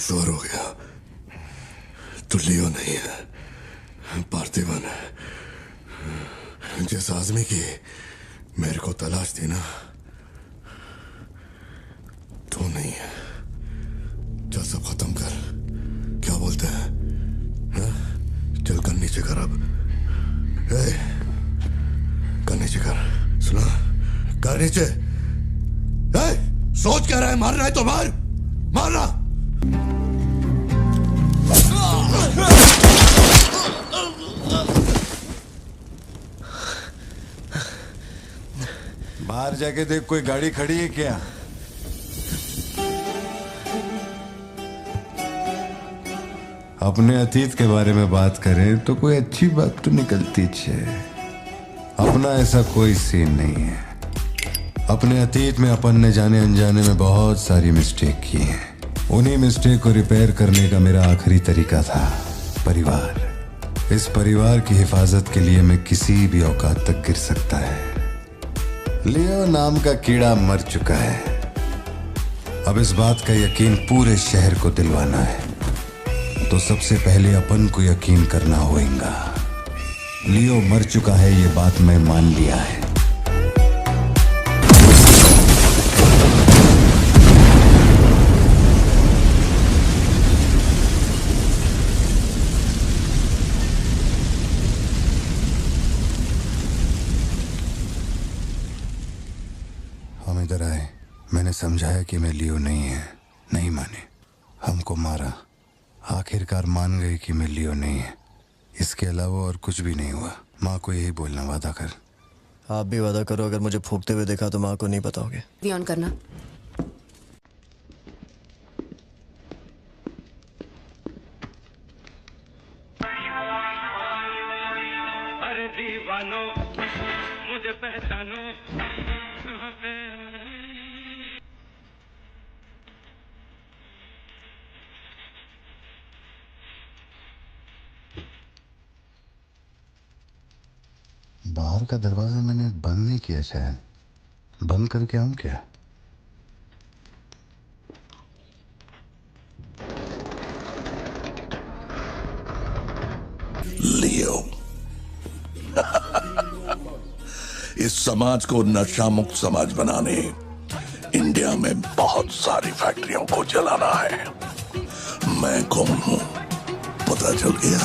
कमजोर हो गया। तो लियो नहीं है, पार्थिवन है। जिस आदमी की मेरे को तलाश थी ना, तो नहीं है। चल सब खत्म कर। क्या बोलते हैं? हाँ? चल कर नीचे कर अब। कर नीचे कर। सुना? कर नीचे। सोच क्या रहा है? मारना है तो मार, मारना। बाहर जाके देख, कोई गाड़ी खड़ी है क्या? अपने अतीत के बारे में बात करें तो कोई अच्छी बात तो निकलती है। अपना ऐसा कोई सीन नहीं है। अपने अतीत में अपन ने जाने अनजाने में बहुत सारी मिस्टेक की हैं। उन्हीं मिस्टेक को रिपेयर करने का मेरा आखिरी तरीका था परिवार। इस परिवार की हिफाजत के लिए मैं किसी भी औकात तक गिर सकता है। लियो नाम का कीड़ा मर चुका है। अब इस बात का यकीन पूरे शहर को दिलवाना है, तो सबसे पहले अपन को यकीन करना होगा। लियो मर चुका है, ये बात मैं मान लिया है। हम इधर आए, मैंने समझाया कि मैं लियो नहीं है, नहीं माने, हमको मारा। आखिरकार मान गई कि मैं लियो नहीं है। इसके अलावा और कुछ भी नहीं हुआ। माँ को यही बोलना, वादा कर। आप भी वादा करो, अगर मुझे फूंकते हुए देखा तो माँ को नहीं बताओगे। वी ऑन करना। अरे दीवानो मुझे पहचानो। बाहर का दरवाजा मैंने बंद नहीं किया, शायद बंद करके आऊं क्या? लियो इस समाज को नशा मुक्त समाज बनाने इंडिया में बहुत सारी फैक्ट्रियों को जलाना है। मैं कौन हूं पता चल गया?